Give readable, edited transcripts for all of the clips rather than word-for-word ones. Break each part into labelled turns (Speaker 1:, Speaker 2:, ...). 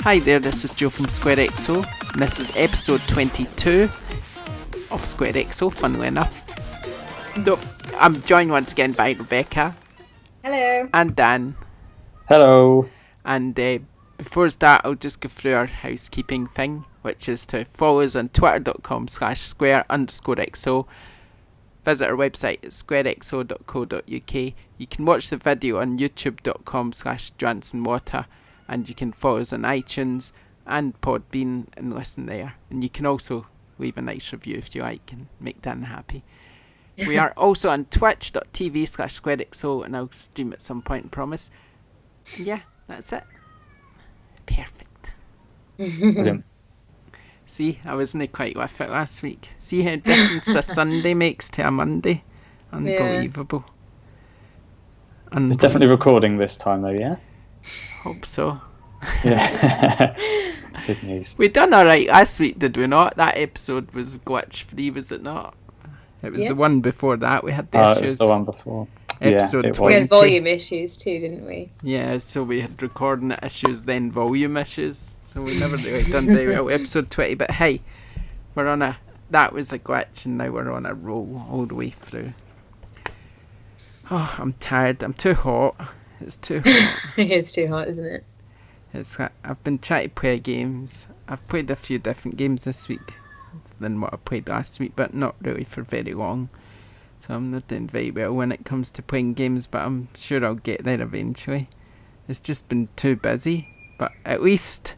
Speaker 1: Hi there, this is Joe from SquareXO, and this is episode 22 of SquareXO, funnily enough. I'm joined once again by Rebecca.
Speaker 2: Hello.
Speaker 1: And Dan.
Speaker 3: Hello.
Speaker 1: And before we start, I'll just go through our housekeeping thing, which is to follow us on twitter.com/square_XO. Visit our website at squarexo.co.uk. You can watch the video on youtube.com/JohansonWater, and you can follow us on iTunes and Podbean and listen there. And you can also leave a nice review if you like and make Dan happy. We are also on twitch.tv/SquareXO, and I'll stream at some point, I promise. And yeah, that's it. Perfect.
Speaker 3: Brilliant.
Speaker 1: See, I wasn't quite with it last week. See how difference a Sunday makes to a Monday? Unbelievable.
Speaker 3: It's definitely recording this time though, yeah?
Speaker 1: Hope so.
Speaker 3: Yeah. Good news.
Speaker 1: We done alright last week, did we not? That episode was glitch free, was it not? It was the one before that we had the issues.
Speaker 3: It was the one before.
Speaker 1: Episode 20.
Speaker 2: We had volume issues too, didn't we?
Speaker 1: Yeah, so we had recording issues, then volume issues. So we never really done very well. Episode 20, but hey, we're on that was a glitch, and now we're on a roll all the way through. Oh, I'm tired. I'm too hot. It's too hot.
Speaker 2: It's too hot, isn't it?
Speaker 1: I've been trying to play games. I've played a few different games this week than what I played last week, but not really for very long. So I'm not doing very well when it comes to playing games, but I'm sure I'll get there eventually. It's just been too busy, but at least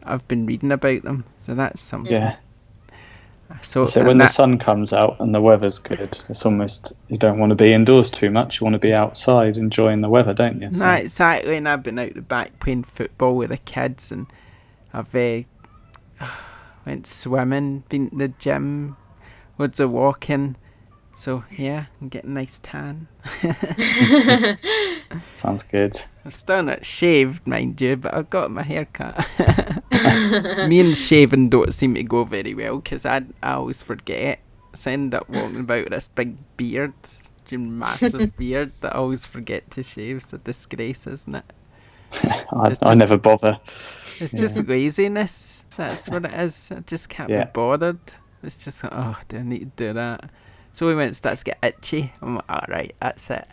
Speaker 1: I've been reading about them, so that's something.
Speaker 3: Yeah.
Speaker 1: So
Speaker 3: when the sun comes out and the weather's good, it's almost, you don't want to be indoors too much. You want to be outside enjoying the weather, don't you? So.
Speaker 1: No, exactly. And I've been out the back playing football with the kids, and I've went swimming, been to the gym, loads of walking. So yeah, I'm getting a nice tan.
Speaker 3: Sounds good.
Speaker 1: I'm still not shaved, mind you, but I've got my hair cut. Me and shaving don't seem to go very well, because I always forget. So I end up walking about with this big beard, massive beard, that I always forget to shave. It's a disgrace, isn't it?
Speaker 3: I never bother.
Speaker 1: It's just laziness. That's what it is. I just can't be bothered. It's just, do I need to do that? So when it starts to get itchy, I'm like, alright, that's it.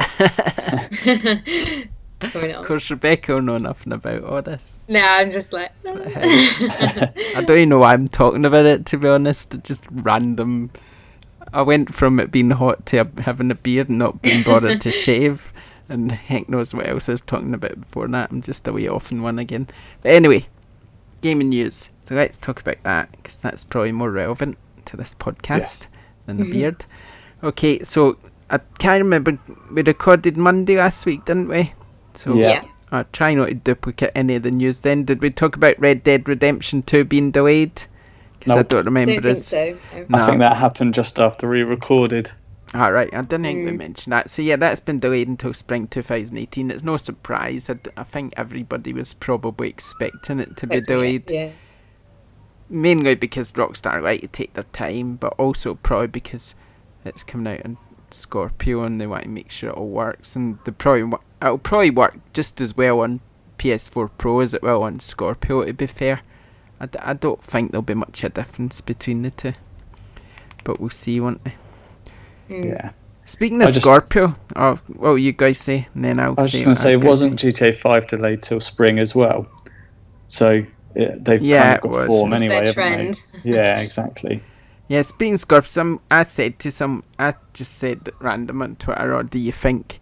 Speaker 1: Of course, Rebecca will know nothing about all this.
Speaker 2: No, I'm just like...
Speaker 1: I don't even know why I'm talking about it, to be honest. Just random. I went from it being hot to having a beard and not being bothered to shave. And heck knows what else I was talking about before that. I'm just a wee off in one again. But anyway, gaming news. So let's talk about that, because that's probably more relevant to this podcast than the beard. Okay, so I can't remember, we recorded Monday last week, didn't we? So I'll try not to duplicate any of the news then. Did we talk about Red Dead Redemption 2 being delayed? Because I don't remember.
Speaker 2: Don't think so.
Speaker 1: No.
Speaker 3: I think that happened just after we recorded.
Speaker 1: Alright, I didn't think we mentioned that. So yeah, that's been delayed until spring 2018. It's no surprise. I think everybody was probably expecting it to be delayed.
Speaker 2: Yeah.
Speaker 1: Mainly because Rockstar like to take their time, but also probably because it's coming out on Scorpio and they want to make sure it all works, and it'll probably work just as well on PS4 Pro as it will on Scorpio, to be fair. I don't think there'll be much of a difference between the two, but we'll see, won't we?
Speaker 3: Yeah.
Speaker 1: Speaking of Scorpio, what you guys say, and then I was just going to say,
Speaker 3: wasn't GTA 5 delayed till spring as well? So they've kind of got form anyway, haven't they? Yeah, exactly.
Speaker 1: Yeah, speaking of Scorpio, I just said at random on Twitter, or do you think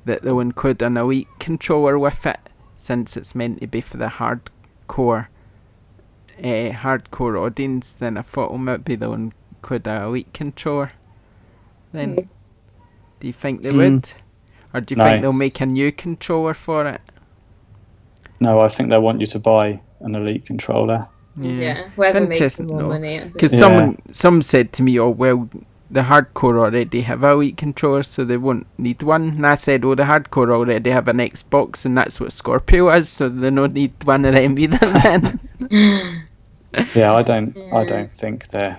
Speaker 1: that they'll include an Elite controller with it, since it's meant to be for the hardcore audience? Then I thought, well, maybe they'll include an Elite controller. Then, do you think they would? Or do you think they'll make a new controller for it?
Speaker 3: No, I think they want you to buy an Elite controller.
Speaker 2: Yeah, whoever makes more money.
Speaker 1: Because some said to me, oh, well, the hardcore already have a Elite controller, so they won't need one. And I said, oh, the hardcore already have an Xbox, and that's what Scorpio is, so they don't need one of them either then.
Speaker 3: Yeah, I don't think they're...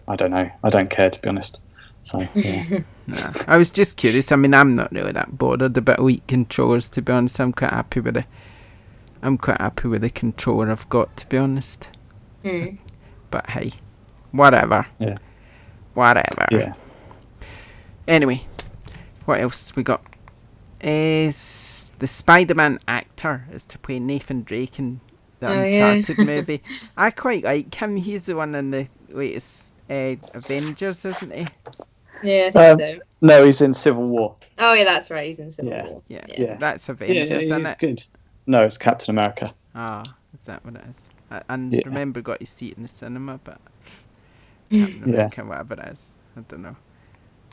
Speaker 3: I don't know. I don't care, to be honest. So, yeah.
Speaker 1: Nah, I was just curious. I mean, I'm not really that bothered about Elite controllers, to be honest. I'm quite happy with it. I'm quite happy with the controller I've got, to be honest. But hey, whatever.
Speaker 3: Yeah.
Speaker 1: Whatever.
Speaker 3: Yeah.
Speaker 1: Anyway, what else we got? Is the Spider-Man actor is to play Nathan Drake in the Uncharted movie. I quite like him. He's the one in the latest Avengers, isn't he?
Speaker 2: Yeah, I think so.
Speaker 3: No, he's in Civil War.
Speaker 2: Oh yeah, that's right. He's in Civil War.
Speaker 1: Yeah, that's Avengers, isn't it?
Speaker 3: Good. No, it's Captain America.
Speaker 1: Ah, is that what it is? I remember got to see it in the cinema, but Captain America, whatever it is, I don't know.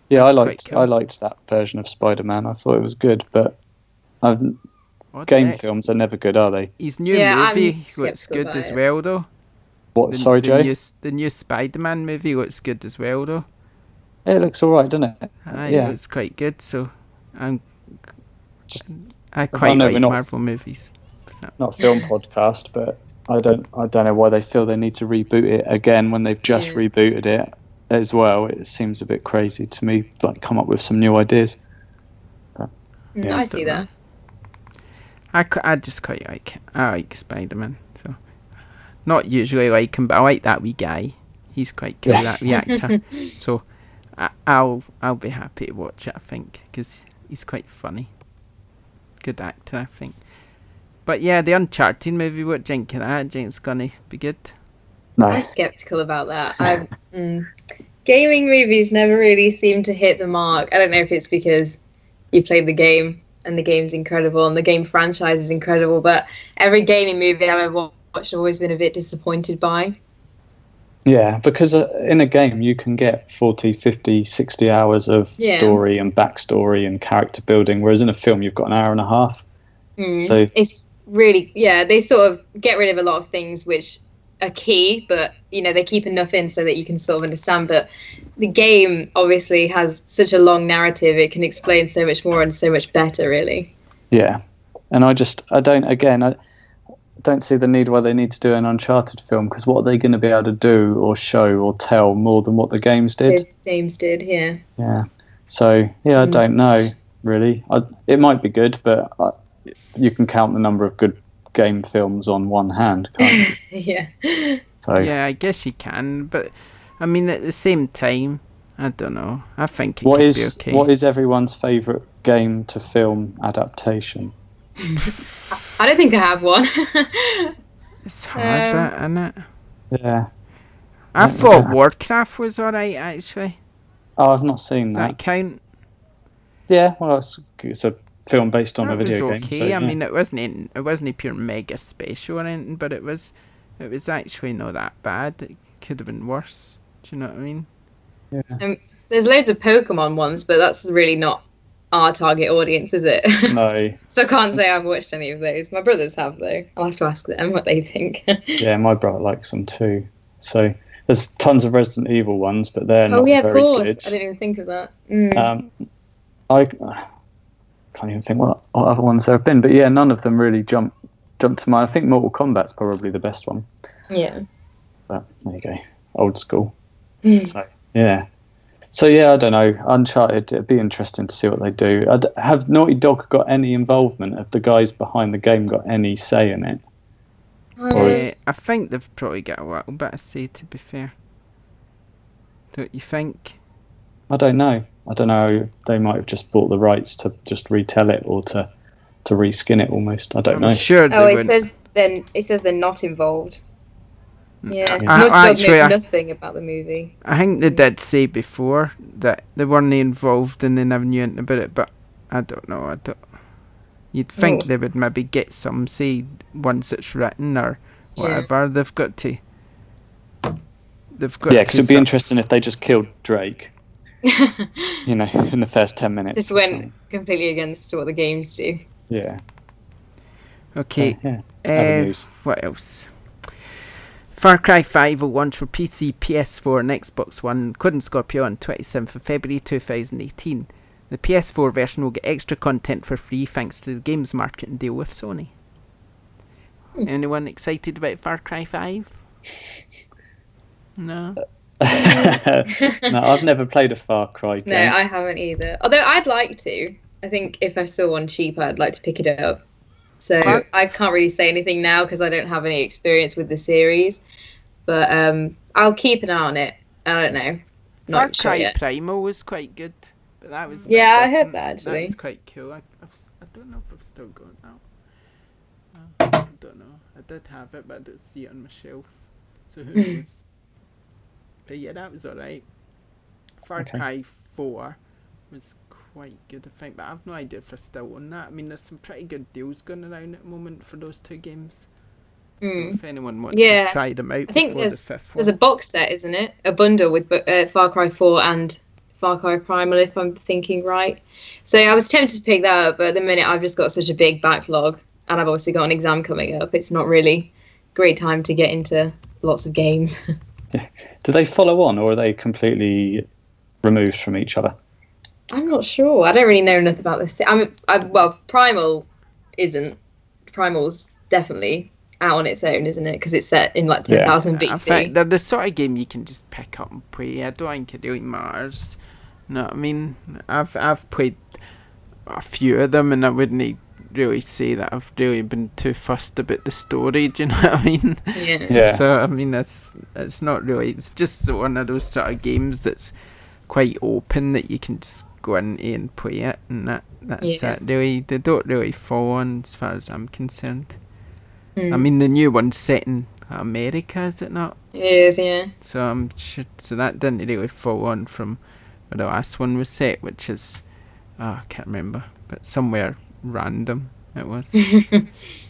Speaker 3: Yeah, I liked that version of Spider-Man. I thought it was good, but game films are never good, are they?
Speaker 1: His new movie looks good as well, though.
Speaker 3: What? Sorry, Joe?
Speaker 1: The new Spider-Man movie looks good as well, though.
Speaker 3: Yeah, it looks all right, doesn't it?
Speaker 1: It looks quite good. So I quite like Marvel movies.
Speaker 3: Not a film podcast, but I don't know why they feel they need to reboot it again when they've just rebooted it as well. It seems a bit crazy to me. Like, come up with some new ideas. But,
Speaker 2: I see that.
Speaker 1: I just quite like Spider-Man. So not usually like him, but I like that wee guy. He's quite cool, that wee actor. So I'll be happy to watch it, I think, because he's quite funny. Good actor, I think. But yeah, the Uncharted movie, what do you think of that? Do you think it's going to be good?
Speaker 3: No.
Speaker 2: I'm sceptical about that. Gaming movies never really seem to hit the mark. I don't know if it's because you played the game and the game's incredible and the game franchise is incredible, but every gaming movie I've ever watched I've always been a bit disappointed by.
Speaker 3: Yeah, because in a game you can get 40, 50, 60 hours of story and backstory and character building, whereas in a film you've got an hour and a half. So
Speaker 2: it's really, they sort of get rid of a lot of things which are key, but they keep enough in so that you can sort of understand. But the game obviously has such a long narrative; it can explain so much more and so much better, really.
Speaker 3: Yeah, and I don't see the need why they need to do an Uncharted film, because what are they going to be able to do or show or tell more than what the games did?
Speaker 2: The games did, yeah.
Speaker 3: Yeah. So I don't know really. It might be good, but you can count the number of good game films on one hand, can't you?
Speaker 2: Yeah.
Speaker 3: So
Speaker 1: yeah, I guess you can, but I mean at the same time, I don't know. I think it could be okay.
Speaker 3: What is everyone's favourite game to film adaptation?
Speaker 2: I don't think I have one.
Speaker 1: It's hard, that, isn't it?
Speaker 3: Yeah.
Speaker 1: I thought Warcraft was alright, actually.
Speaker 3: Oh, I've not seen
Speaker 1: Does
Speaker 3: that.
Speaker 1: that count?
Speaker 3: Yeah, well, it's a film based on a video game.
Speaker 1: Okay.
Speaker 3: So,
Speaker 1: I mean, it wasn't pure mega special or anything, but it was actually not that bad. It could have been worse. Do you know what I mean?
Speaker 3: Yeah.
Speaker 2: There's loads of Pokemon ones, but that's really not our target audience, is it?
Speaker 3: No.
Speaker 2: So I can't say I've watched any of those. My brothers have, though. I'll have to ask them what they think.
Speaker 3: Yeah, my brother likes them too. So there's tons of Resident Evil ones, but they're not very good.
Speaker 2: Oh yeah, of course. I didn't even think of that.
Speaker 3: I can't even think what other ones there have been, but yeah, none of them really jumped to mind. I think Mortal Kombat's probably the best one.
Speaker 2: Yeah.
Speaker 3: But there you go, old school. So yeah, I don't know. Uncharted, it'd be interesting to see what they do. Have Naughty Dog got any involvement? Have the guys behind the game got any say in it?
Speaker 1: I think they've probably got a little bit of say, to be fair. Don't you think?
Speaker 3: I don't know. They might have just bought the rights to just retell it or to reskin it almost. I don't know.
Speaker 1: Sure.
Speaker 2: It says they're not involved. Yeah, Naughty Dog knows nothing about the movie.
Speaker 1: I think they did say before that they weren't involved and they never knew anything about it, but I don't know. You'd think they would maybe get some say once it's written or whatever. They've got to. Yeah,
Speaker 3: because it'd be interesting if they just killed Drake. In the first 10 minutes.
Speaker 2: Just went completely against what the games do.
Speaker 3: Yeah.
Speaker 1: Okay. What else? Far Cry 5 will launch for PC, PS4 and Xbox One, including Scorpio on 27th of February 2018. The PS4 version will get extra content for free thanks to the game's marketing deal with Sony. Anyone excited about Far Cry 5? No?
Speaker 3: No, I've never played a Far Cry game.
Speaker 2: No, I haven't either. Although I'd like to. I think if I saw one cheap, I'd like to pick it up. So
Speaker 1: Far-
Speaker 2: I can't really say anything now because I don't have any experience with the series. But I'll keep an eye on it. I don't know.
Speaker 1: Far
Speaker 2: Not sure
Speaker 1: Cry
Speaker 2: yet.
Speaker 1: Primal was quite good, but that was a bit
Speaker 2: Yeah, I heard
Speaker 1: different.
Speaker 2: that
Speaker 1: That was
Speaker 2: actually.
Speaker 1: quite cool. I don't know if I've still got that. I don't know. I did have it, but I didn't see it on my shelf. So who knows? But yeah, that was alright. Far
Speaker 3: Okay.
Speaker 1: Cry 4 was quite good, I think, but I've no idea if they're still on that. I mean, there's some pretty good deals going around at the moment for those two games. So if anyone wants to try them out
Speaker 2: I think
Speaker 1: before the fifth
Speaker 2: there's a
Speaker 1: one.
Speaker 2: box set, isn't it? A bundle with Far Cry 4 and Far Cry Primal, if I'm thinking right. So I was tempted to pick that up, but at the minute I've just got such a big backlog, and I've obviously got an exam coming up. It's not really a great time to get into lots of games.
Speaker 3: Do they follow on, or are they completely removed from each other?
Speaker 2: I'm not sure. I don't really know enough about this. Well, Primal isn't. Primal's definitely out on its own, isn't it? Because it's set in like 10,000 BC.
Speaker 1: In fact, they're the sort of game you can just pick up and play. I don't think it really matters. No, I mean, I've played a few of them, and I wouldn't really say that I've really been too fussed about the story. Do you know what I mean?
Speaker 2: Yeah.
Speaker 1: So I mean, it's not really. It's just one of those sort of games that's quite open that you can just go in and play it, and that's it. Really, they don't really fall on as far as I'm concerned. I mean, the new one's set in America, is it not?
Speaker 2: It is, yeah.
Speaker 1: So so that didn't really fall on from where the last one was set, which is I can't remember, but somewhere random it was.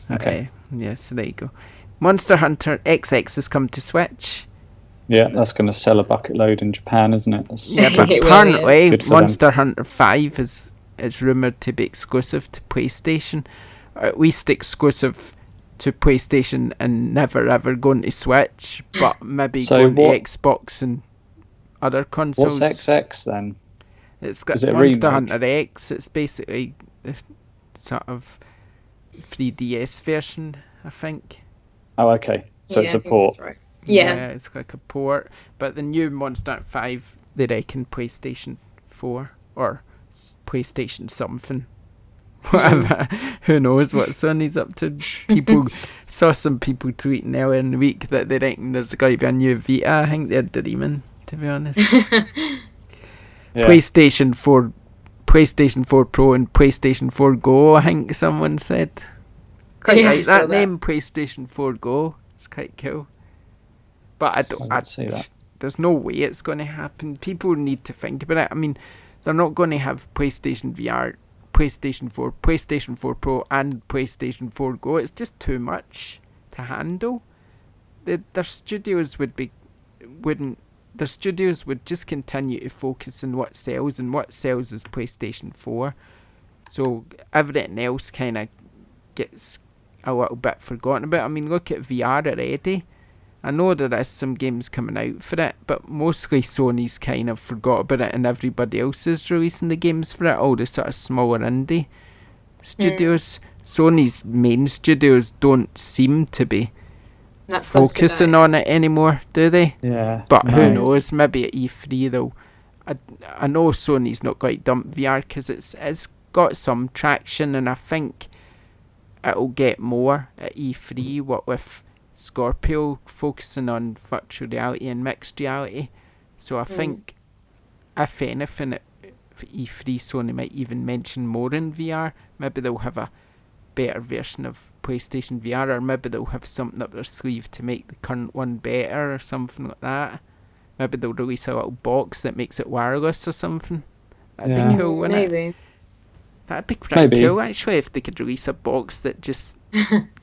Speaker 1: Okay. Yeah, so there you go. Monster Hunter XX has come to Switch.
Speaker 3: Yeah, that's going to sell a bucket load in Japan, isn't it?
Speaker 1: Yeah, but
Speaker 2: It will,
Speaker 1: apparently
Speaker 3: Good for
Speaker 1: Monster Hunter 5 is rumoured to be exclusive to PlayStation, or at least exclusive to PlayStation and never ever going to Switch, but maybe
Speaker 3: So
Speaker 1: going
Speaker 3: what-
Speaker 1: to Xbox and other consoles.
Speaker 3: What's XX then?
Speaker 1: It's got
Speaker 3: Is it a
Speaker 1: Monster
Speaker 3: remake?
Speaker 1: Hunter X. It's basically the sort of 3DS version, I think.
Speaker 3: Oh, okay. So
Speaker 2: Yeah,
Speaker 3: it's
Speaker 2: I
Speaker 3: a
Speaker 2: think
Speaker 3: port.
Speaker 2: that's right. Yeah.
Speaker 1: It's like a port. But the new Monster Hunter 5, they reckon PlayStation 4 or PlayStation something. Whatever. Who knows what Sony's up to. People saw some people tweeting earlier in the week that they reckon there's going to be a new Vita. I think they're dreaming, to be honest.
Speaker 3: Yeah.
Speaker 1: PlayStation 4 Pro and PlayStation 4 Go, I think someone said. Quite
Speaker 2: Yeah, I
Speaker 1: like
Speaker 2: saw
Speaker 1: that
Speaker 2: that.
Speaker 1: name, PlayStation 4 Go. It's quite cool. But I don't.
Speaker 3: I'd say that.
Speaker 1: There's no way it's going to happen. People need to think about it. I mean, they're not going to have PlayStation VR, PlayStation 4, PlayStation 4 Pro, and PlayStation 4 Go. It's just too much to handle. Their studios would just continue to focus on what sells, and what sells is PlayStation 4. So everything else kind of gets a little bit forgotten about. I mean, look at VR already. I know there is some games coming out for it, but mostly Sony's kind of forgot about it, and everybody else is releasing the games for it, all the sort of smaller indie studios. Sony's main studios don't seem to be
Speaker 2: That's fussed
Speaker 1: focusing
Speaker 2: about
Speaker 1: on it anymore, do they?
Speaker 3: Yeah.
Speaker 1: But who
Speaker 3: No.
Speaker 1: knows, maybe at E3 though. I know Sony's not going to dump VR because it's got some traction, and I think it'll get more at E3, what with Scorpio focusing on virtual reality and mixed reality. So I think, if anything, at E3 Sony might even mention more in VR. Maybe they'll have a better version of PlayStation VR, or maybe they'll have something up their sleeve to make the current one better or something like that. Maybe they'll release a little box that makes it wireless or something. That'd
Speaker 3: Yeah.
Speaker 1: be cool, wouldn't it?
Speaker 2: Maybe.
Speaker 1: That'd be pretty
Speaker 3: Maybe.
Speaker 1: cool actually, if they could release a box that just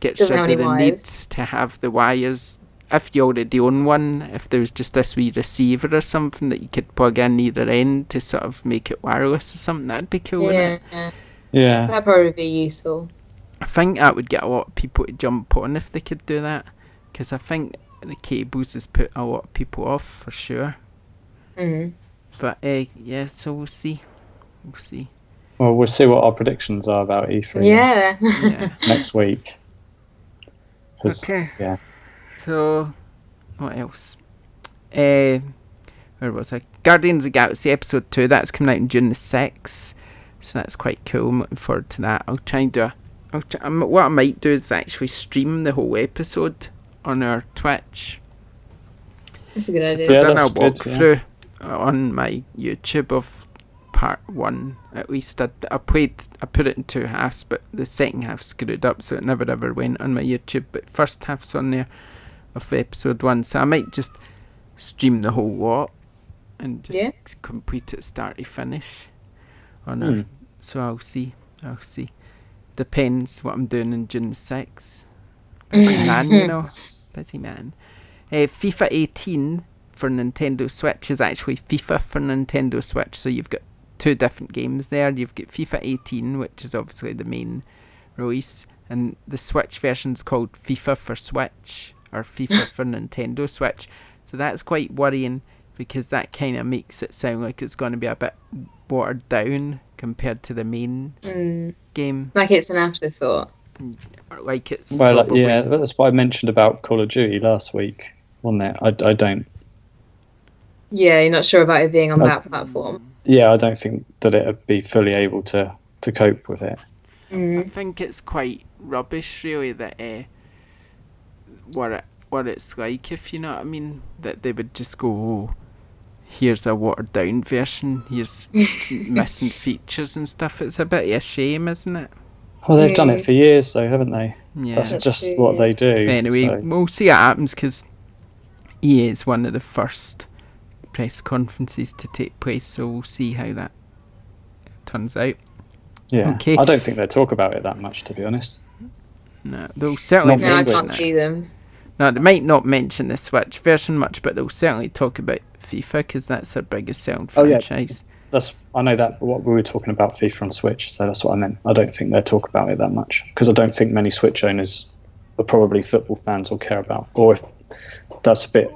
Speaker 1: gets
Speaker 2: Doesn't
Speaker 1: rid
Speaker 2: have
Speaker 1: of
Speaker 2: any
Speaker 1: the
Speaker 2: wires.
Speaker 1: needs to have the wires. If you already own one, if there was just this wee receiver or something that you could plug in either end to sort of make it wireless or something, that'd be cool, wouldn't
Speaker 2: Yeah.
Speaker 1: it?
Speaker 3: Yeah.
Speaker 2: That'd probably be useful.
Speaker 1: I think that would get a lot of people to jump on if they could do that, because I think the cables has put a lot of people off for sure.
Speaker 2: Mm.
Speaker 1: But yeah, so we'll see.
Speaker 3: Well, we'll see what our predictions are about E3
Speaker 2: Yeah.
Speaker 1: Yeah.
Speaker 3: next week. 'Cause-
Speaker 1: Okay.
Speaker 3: Yeah.
Speaker 1: So, what else? Where was I? Guardians of the Galaxy Episode 2, that's coming out on June the 6th. So that's quite cool. I'm looking forward to that. I'll try and do what I might do is actually stream the whole episode on our Twitch.
Speaker 2: That's a good idea.
Speaker 1: So
Speaker 3: Yeah,
Speaker 1: I've done a
Speaker 3: that's good,
Speaker 1: walkthrough on my YouTube of part 1 at least. I put it in 2 halves, but the second half screwed up, so it never ever went on my YouTube. But first half's on there of episode 1, so I might just stream the whole lot and just complete it start to finish on her. So I'll see. Depends what I'm doing in June 6th. Busy man, you know. Busy man. FIFA 18 for Nintendo Switch is actually FIFA for Nintendo Switch, so you've got 2 different games there. You've got FIFA 18, which is obviously the main release, and the Switch version's called FIFA for Switch, or FIFA for Nintendo Switch. So that's quite worrying, because that kind of makes it sound like it's going to be a bit watered down compared to the main game.
Speaker 2: Like it's an afterthought.
Speaker 1: Like it's
Speaker 3: that's what I mentioned about Call of Duty last week, wasn't it? I don't.
Speaker 2: Yeah, you're not sure about it being on that platform.
Speaker 3: Yeah, I don't think that it'd be fully able to cope with it.
Speaker 1: I think it's quite rubbish, really, that what it's like, if you know what I mean. That they would just go, oh, here's a watered down version, here's missing features and stuff. It's a bit of a shame, isn't it?
Speaker 3: Well, they've done it for years, though, haven't they?
Speaker 1: Yeah.
Speaker 3: That's just what they do.
Speaker 1: Anyway, we'll see what happens, because EA is one of the first press conferences to take place, so we'll see how that turns out.
Speaker 3: Yeah,
Speaker 1: okay.
Speaker 3: I don't think they talk about it that much, to be honest.
Speaker 1: No, they'll certainly
Speaker 2: I can't see them.
Speaker 1: No, they might not mention the Switch version much, but they'll certainly talk about FIFA, because that's their biggest selling franchise.
Speaker 3: I know that what we were talking about FIFA on Switch, so that's what I meant. I don't think they talk about it that much, because I don't think many Switch owners are probably football fans or care about, or if that's a bit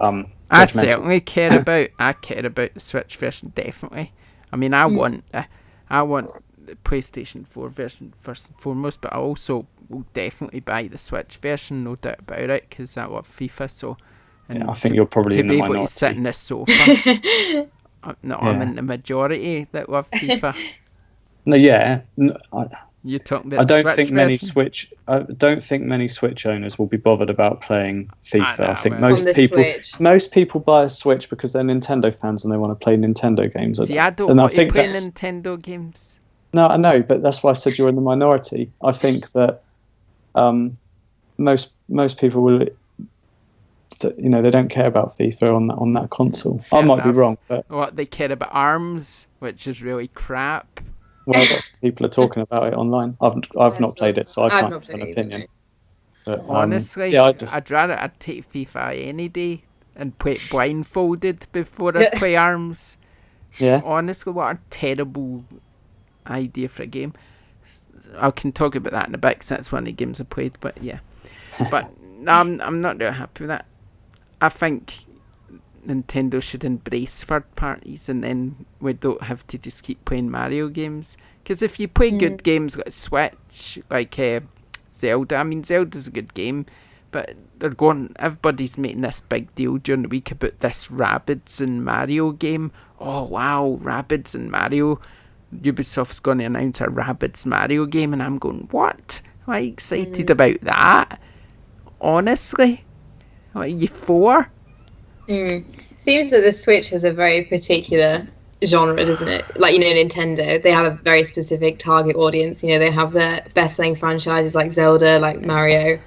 Speaker 1: I certainly care about the Switch version, definitely. I mean, I want the PlayStation 4 version first and foremost, but I also will definitely buy the Switch version, no doubt about it, because I love FIFA. So, and
Speaker 3: I think you're probably in the minority.
Speaker 1: To be able to sit in this sofa. I'm in the majority that love FIFA.
Speaker 3: No, yeah.
Speaker 1: You're talking about
Speaker 3: I don't
Speaker 1: Switch
Speaker 3: think many
Speaker 1: version?
Speaker 3: I don't think many Switch owners will be bothered about playing FIFA. I think
Speaker 2: Switch.
Speaker 3: most people buy a Switch because they're Nintendo fans and they want to play Nintendo games.
Speaker 1: See, I don't want to play Nintendo games.
Speaker 3: No, I know, but that's why I said you're in the minority. I think that most people will, they don't care about FIFA on that console.
Speaker 1: Fair
Speaker 3: I might be
Speaker 1: enough.
Speaker 3: wrong, but
Speaker 1: What they care about ARMS, which is really crap.
Speaker 3: well, lots of people are talking about it online. I've not played it, so I can't have an opinion. But,
Speaker 1: honestly, I'd take FIFA any day and play it blindfolded before I play ARMS.
Speaker 3: Yeah.
Speaker 1: Honestly, what a terrible idea for a game. I can talk about that in a bit, because that's one of the games I played. But yeah, but I'm not really happy with that. I think Nintendo should embrace third parties, and then we don't have to just keep playing Mario games. Because if you play good games like Switch, like Zelda, I mean, Zelda's a good game, but everybody's making this big deal during the week about this Rabbids and Mario game. Oh wow, Rabbids and Mario. Ubisoft's going to announce a Rabbids Mario game, and I'm going, what? Am I excited about that? Honestly? What, are you 4?
Speaker 2: Seems that the Switch has a very particular genre, doesn't it? Like, Nintendo, they have a very specific target audience. They have their best-selling franchises like Zelda, like Mario.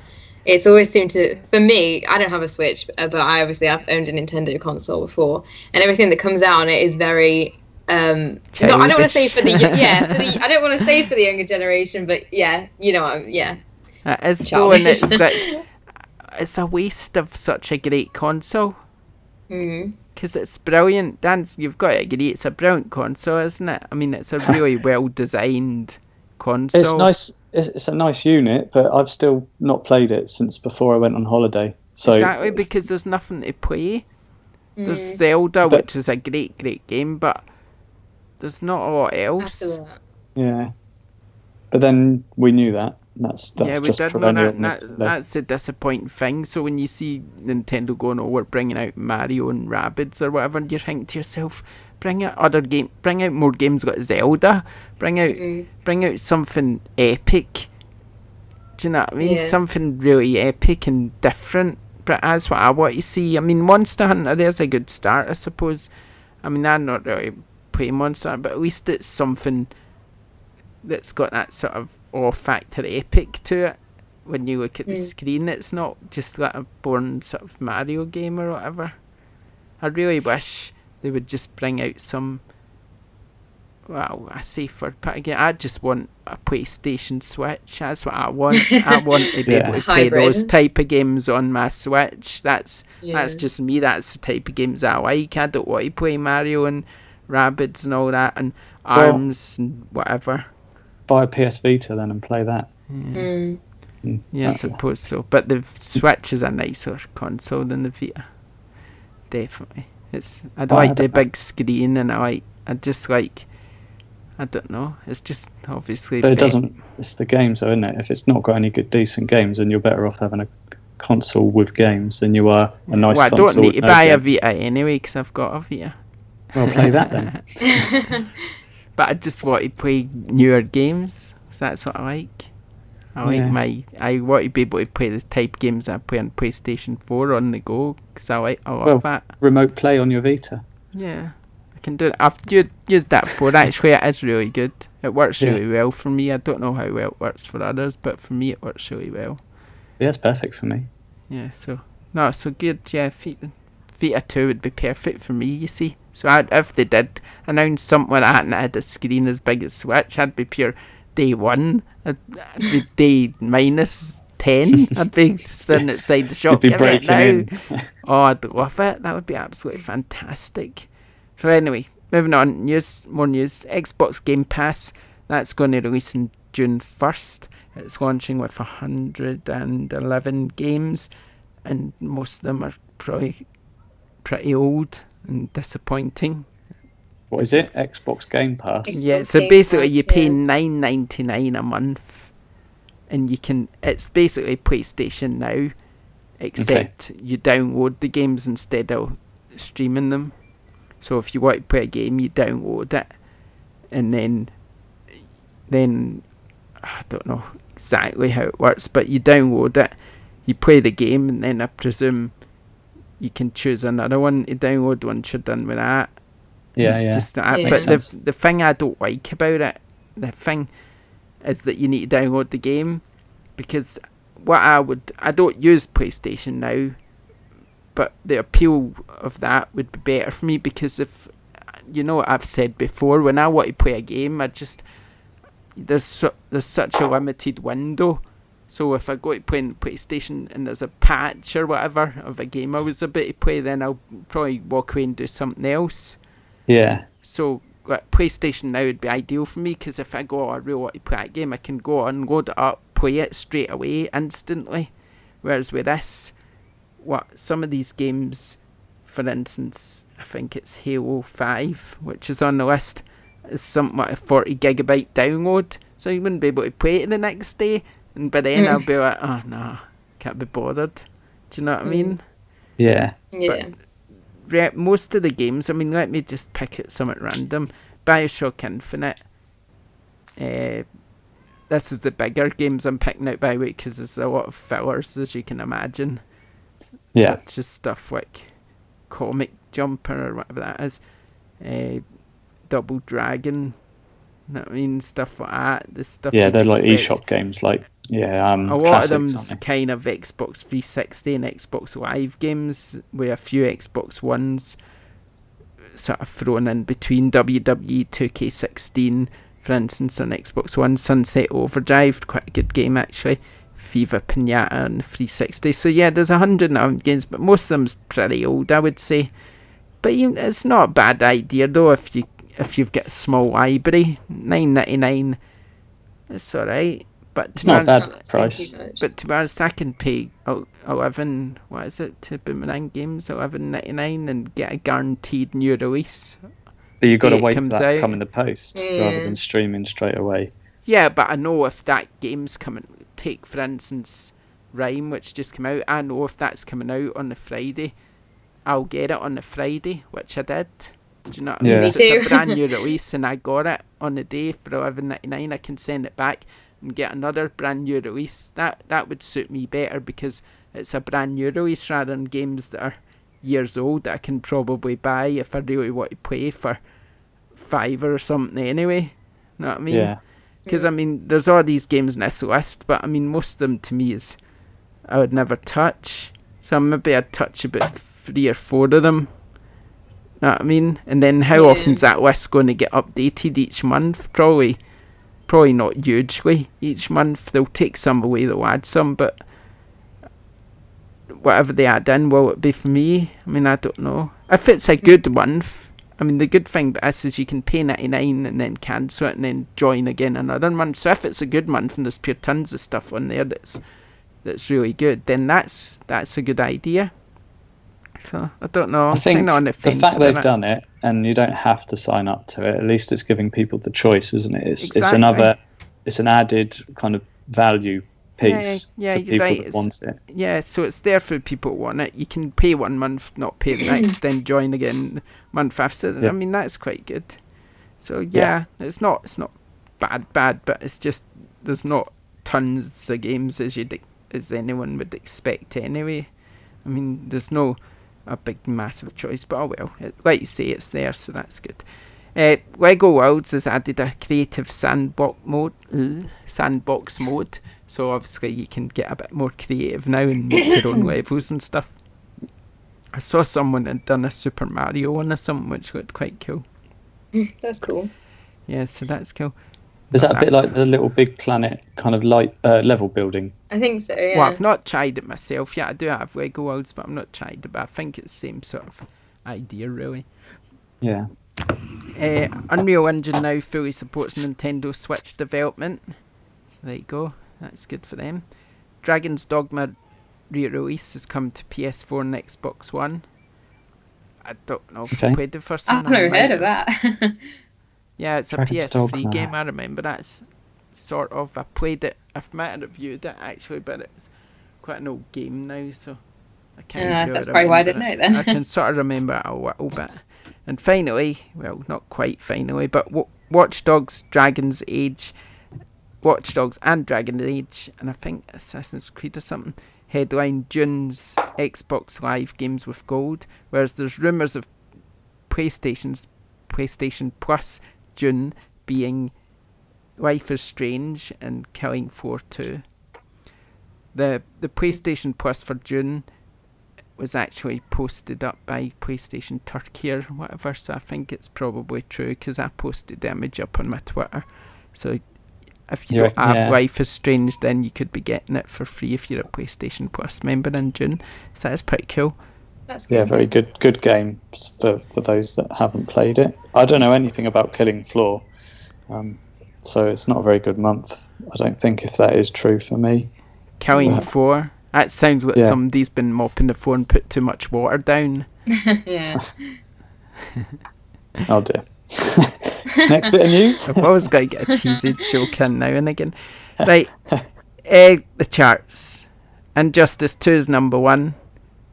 Speaker 2: It's always seemed to, for me, I don't have a Switch, but I've owned a Nintendo console before, and everything that comes out on it is very I don't want to say for the I don't want to say for the younger generation, but
Speaker 1: it's though, and it's a waste of such a great console. Because it's brilliant. Dan, you've got to agree, it's a brilliant console, isn't it? I mean, it's a really well designed console.
Speaker 3: It's nice. It's a nice unit, but I've still not played it since before I went on holiday. So
Speaker 1: exactly, because there's nothing to play. There's Zelda, which is a great game, but there's not a lot else.
Speaker 3: Yeah, but then we knew that. That's
Speaker 1: we
Speaker 3: just
Speaker 1: did know that. That's a disappointing thing. So when you see Nintendo going, we're bringing out Mario and Rabbids or whatever, and you think to yourself, bring out more games like Zelda, bring out something epic, Do you know what I mean?
Speaker 2: Yeah.
Speaker 1: Something really epic and different. But that's what I want to see. I mean, Monster Hunter, there's a good start, I suppose. I mean, I'm not really playing Monster Hunter, but at least it's something that's got that sort of awe factor epic to it. When you look at the screen, it's not just like a boring sort of Mario game or whatever. I really wish they would just bring out some, well, I say third-party game. I just want a PlayStation Switch. That's what I want. I want to be able to play
Speaker 2: Hybrid.
Speaker 1: those type of games on my Switch. That's
Speaker 2: Yeah.
Speaker 1: just me. That's the type of games I like. I don't want to play Mario and Rabbids and all that and ARMS and whatever.
Speaker 3: Buy a PS Vita then and play that.
Speaker 1: Yeah, I suppose so. But the Switch is a nicer console than the Vita. Definitely. I like the big screen, and I just like, I don't know. It's just obviously.
Speaker 3: But it doesn't. It's the games, though, isn't it? If it's not got any good, decent games, then you're better off having a console with games than you are a nice.
Speaker 1: Well, I
Speaker 3: console
Speaker 1: don't need
Speaker 3: with
Speaker 1: to
Speaker 3: no
Speaker 1: buy a
Speaker 3: games.
Speaker 1: Vita anyway because I've got a Vita.
Speaker 3: Well, play that then.
Speaker 1: But I just want to play newer games. So that's what I like. I want to be able to play the type games I play on PlayStation 4 on the go because I love that.
Speaker 3: Remote play on your Vita.
Speaker 1: Yeah, I can do it. I've used that before. Actually, it is really good. It works really well for me. I don't know how well it works for others, but for me, it works really well.
Speaker 3: Yeah, it's perfect for me.
Speaker 1: Yeah, so good. Yeah, Vita 2 would be perfect for me, you see. So if they did announce something like that and it had a screen as big as Switch, I'd be pure day 1. I'd be day minus 10. I'd be standing outside the shop.
Speaker 3: You'd be breaking in.
Speaker 1: Oh, I'd love it. That would be absolutely fantastic. So anyway, moving on. More news. Xbox Game Pass. That's going to release on June 1st. It's launching with 111 games, and most of them are probably pretty old and disappointing.
Speaker 3: What is it? Xbox Game Pass?
Speaker 1: Yeah,
Speaker 2: Xbox
Speaker 1: so
Speaker 2: Game
Speaker 1: basically
Speaker 2: Pass,
Speaker 1: you pay $9.99 a month, and it's basically PlayStation Now, except you download the games instead of streaming them. So if you want to play a game, you download it, and then I don't know exactly how it works, but you download it, you play the game, and then I presume you can choose another one to download once you're done with that.
Speaker 3: Yeah.
Speaker 1: Just that.
Speaker 2: Yeah.
Speaker 1: But
Speaker 3: Makes
Speaker 1: the thing I don't like about it, the thing is that you need to download the game, because I don't use PlayStation Now, but the appeal of that would be better for me, because if you know what I've said before, when I want to play a game, there's such a limited window. So if I go to play on PlayStation and there's a patch or whatever of a game I was about to play, then I'll probably walk away and do something else.
Speaker 3: Yeah.
Speaker 1: So PlayStation Now would be ideal for me, because if I I really want to play that game, I can go on, load it up, play it straight away, instantly. Whereas with this, some of these games, for instance, I think it's Halo 5, which is on the list, is something like a 40 gigabyte download. So you wouldn't be able to play it the next day. And by then I'll be like, oh no, can't be bothered. Do you know what I mean?
Speaker 3: Yeah.
Speaker 2: Yeah.
Speaker 1: Most of the games, I mean, let me just pick it somewhat random. BioShock Infinite. This is the bigger games I'm picking out, by the way, because there's a lot of fillers, as you can imagine.
Speaker 3: Yeah.
Speaker 1: Such as stuff like Comic Jumper or whatever that is. Double Dragon. You know what I mean? Stuff like that. The stuff.
Speaker 3: Yeah, they're like
Speaker 1: expect.
Speaker 3: eShop games, like
Speaker 1: A lot
Speaker 3: classics,
Speaker 1: of them's
Speaker 3: aren't they?
Speaker 1: kind of Xbox 360 and Xbox Live games, with a few Xbox Ones sort of thrown in between. WWE 2K16, for instance, on Xbox One. Sunset Overdrive, quite a good game actually. Viva Pinata on 360. So yeah, there's 100 games, but most of them's pretty old, I would say. But it's not a bad idea though if you've got a small library. $9.99, it's alright. But
Speaker 3: It's not a bad
Speaker 2: Not
Speaker 3: price.
Speaker 2: too much.
Speaker 1: But to be honest, I can pay 11. What is it to Boomerang Games? $11.99 and get a guaranteed new release.
Speaker 3: But you've got to
Speaker 1: It
Speaker 3: wait for
Speaker 1: comes
Speaker 3: that to
Speaker 1: out.
Speaker 3: come in the post rather than streaming straight away.
Speaker 1: Yeah, but I know if that game's coming. Take for instance, Rhyme, which just came out. I know if that's coming out on the Friday, I'll get it on the Friday, which I did. Do you know what I mean?
Speaker 3: Yeah.
Speaker 2: Me
Speaker 1: So it's
Speaker 2: too.
Speaker 1: a brand new release, and I got it on the day for $11.99. I can send it back. and get another brand new release. That would suit me better because it's a brand new release rather than games that are years old that I can probably buy if I really want to play for $5 or something anyway. Know what I mean?
Speaker 3: Yeah.
Speaker 1: Because I mean, there's all these games in this list, but I mean, most of them to me is I would never touch. So maybe I'd touch about 3 or 4 of them. Know what I mean? And then how often's that list going to get updated each month? Probably not hugely each month. They'll take some away, they'll add some, but whatever they add in, will it be for me? I mean, I don't know. If it's a good month, I mean, the good thing about this is you can pay $99 and then cancel it and then join again another month. So if it's a good month and there's pure tons of stuff on there that's really good, then that's a good idea. So I don't know.
Speaker 3: I think
Speaker 1: on the
Speaker 3: fact they've done it and you don't have to sign up to it, at least it's giving people the choice, isn't it?
Speaker 1: Exactly.
Speaker 3: It's an added kind of value piece
Speaker 1: to
Speaker 3: people
Speaker 1: right.
Speaker 3: that want it.
Speaker 1: Yeah, so it's there for people who want it. You can pay 1 month, not pay the next, then join again month after. I mean, that's quite good. So it's not bad, but it's just there's not tons of games as anyone would expect anyway. I mean, there's no a big massive choice, but oh well. Like you say, it's there, so that's good. Lego Worlds has added a creative sandbox mode, so obviously you can get a bit more creative now and make your own levels and stuff. I saw someone had done a Super Mario one or something, which looked quite cool.
Speaker 2: That's cool.
Speaker 1: Yeah, so that's cool.
Speaker 3: Is that a bit like the Little Big Planet kind of light level building?
Speaker 2: I think so, yeah.
Speaker 1: Well, I've not tried it myself yet. I do have Lego Worlds, but I've not tried it. But I think it's the same sort of idea, really.
Speaker 3: Yeah.
Speaker 1: Unreal Engine now fully supports Nintendo Switch development. So there you go. That's good for them. Dragon's Dogma re-release has come to PS4 and Xbox One. I don't know if I played the first one.
Speaker 2: I've never heard of that.
Speaker 1: Yeah, it's a
Speaker 3: Dragon's
Speaker 1: PS3
Speaker 3: Dogma.
Speaker 1: game. I remember that's sort of. I played it. I've met and reviewed it actually, but it's quite an old game now, so I can't.
Speaker 2: That's probably why I didn't know it then.
Speaker 1: I can sort of remember it a little bit. And finally, well, not quite finally, but Watch Dogs and Dragon Age, and I think Assassin's Creed or something, headline June's Xbox Live Games with Gold, whereas there's rumours of PlayStation Plus June being Life is Strange and Killing Floor 2. The PlayStation Plus for June was actually posted up by PlayStation Turkey or whatever, so I think it's probably true because I posted the image up on my Twitter. So if you don't have Life is Strange, then you could be getting it for free if you're a PlayStation Plus member in June. So that's pretty cool.
Speaker 2: That's good.
Speaker 3: Yeah, very good games for those that haven't played it. I don't know anything about Killing Floor, so it's not a very good month. I don't think if that is true for me.
Speaker 1: Killing Floor. That sounds like somebody's been mopping the floor and put too much water down.
Speaker 2: Yeah.
Speaker 3: Oh dear. Next bit of news.
Speaker 1: I've always got to get a cheesy joke in now and again. Right. The charts. Injustice 2 is number 1.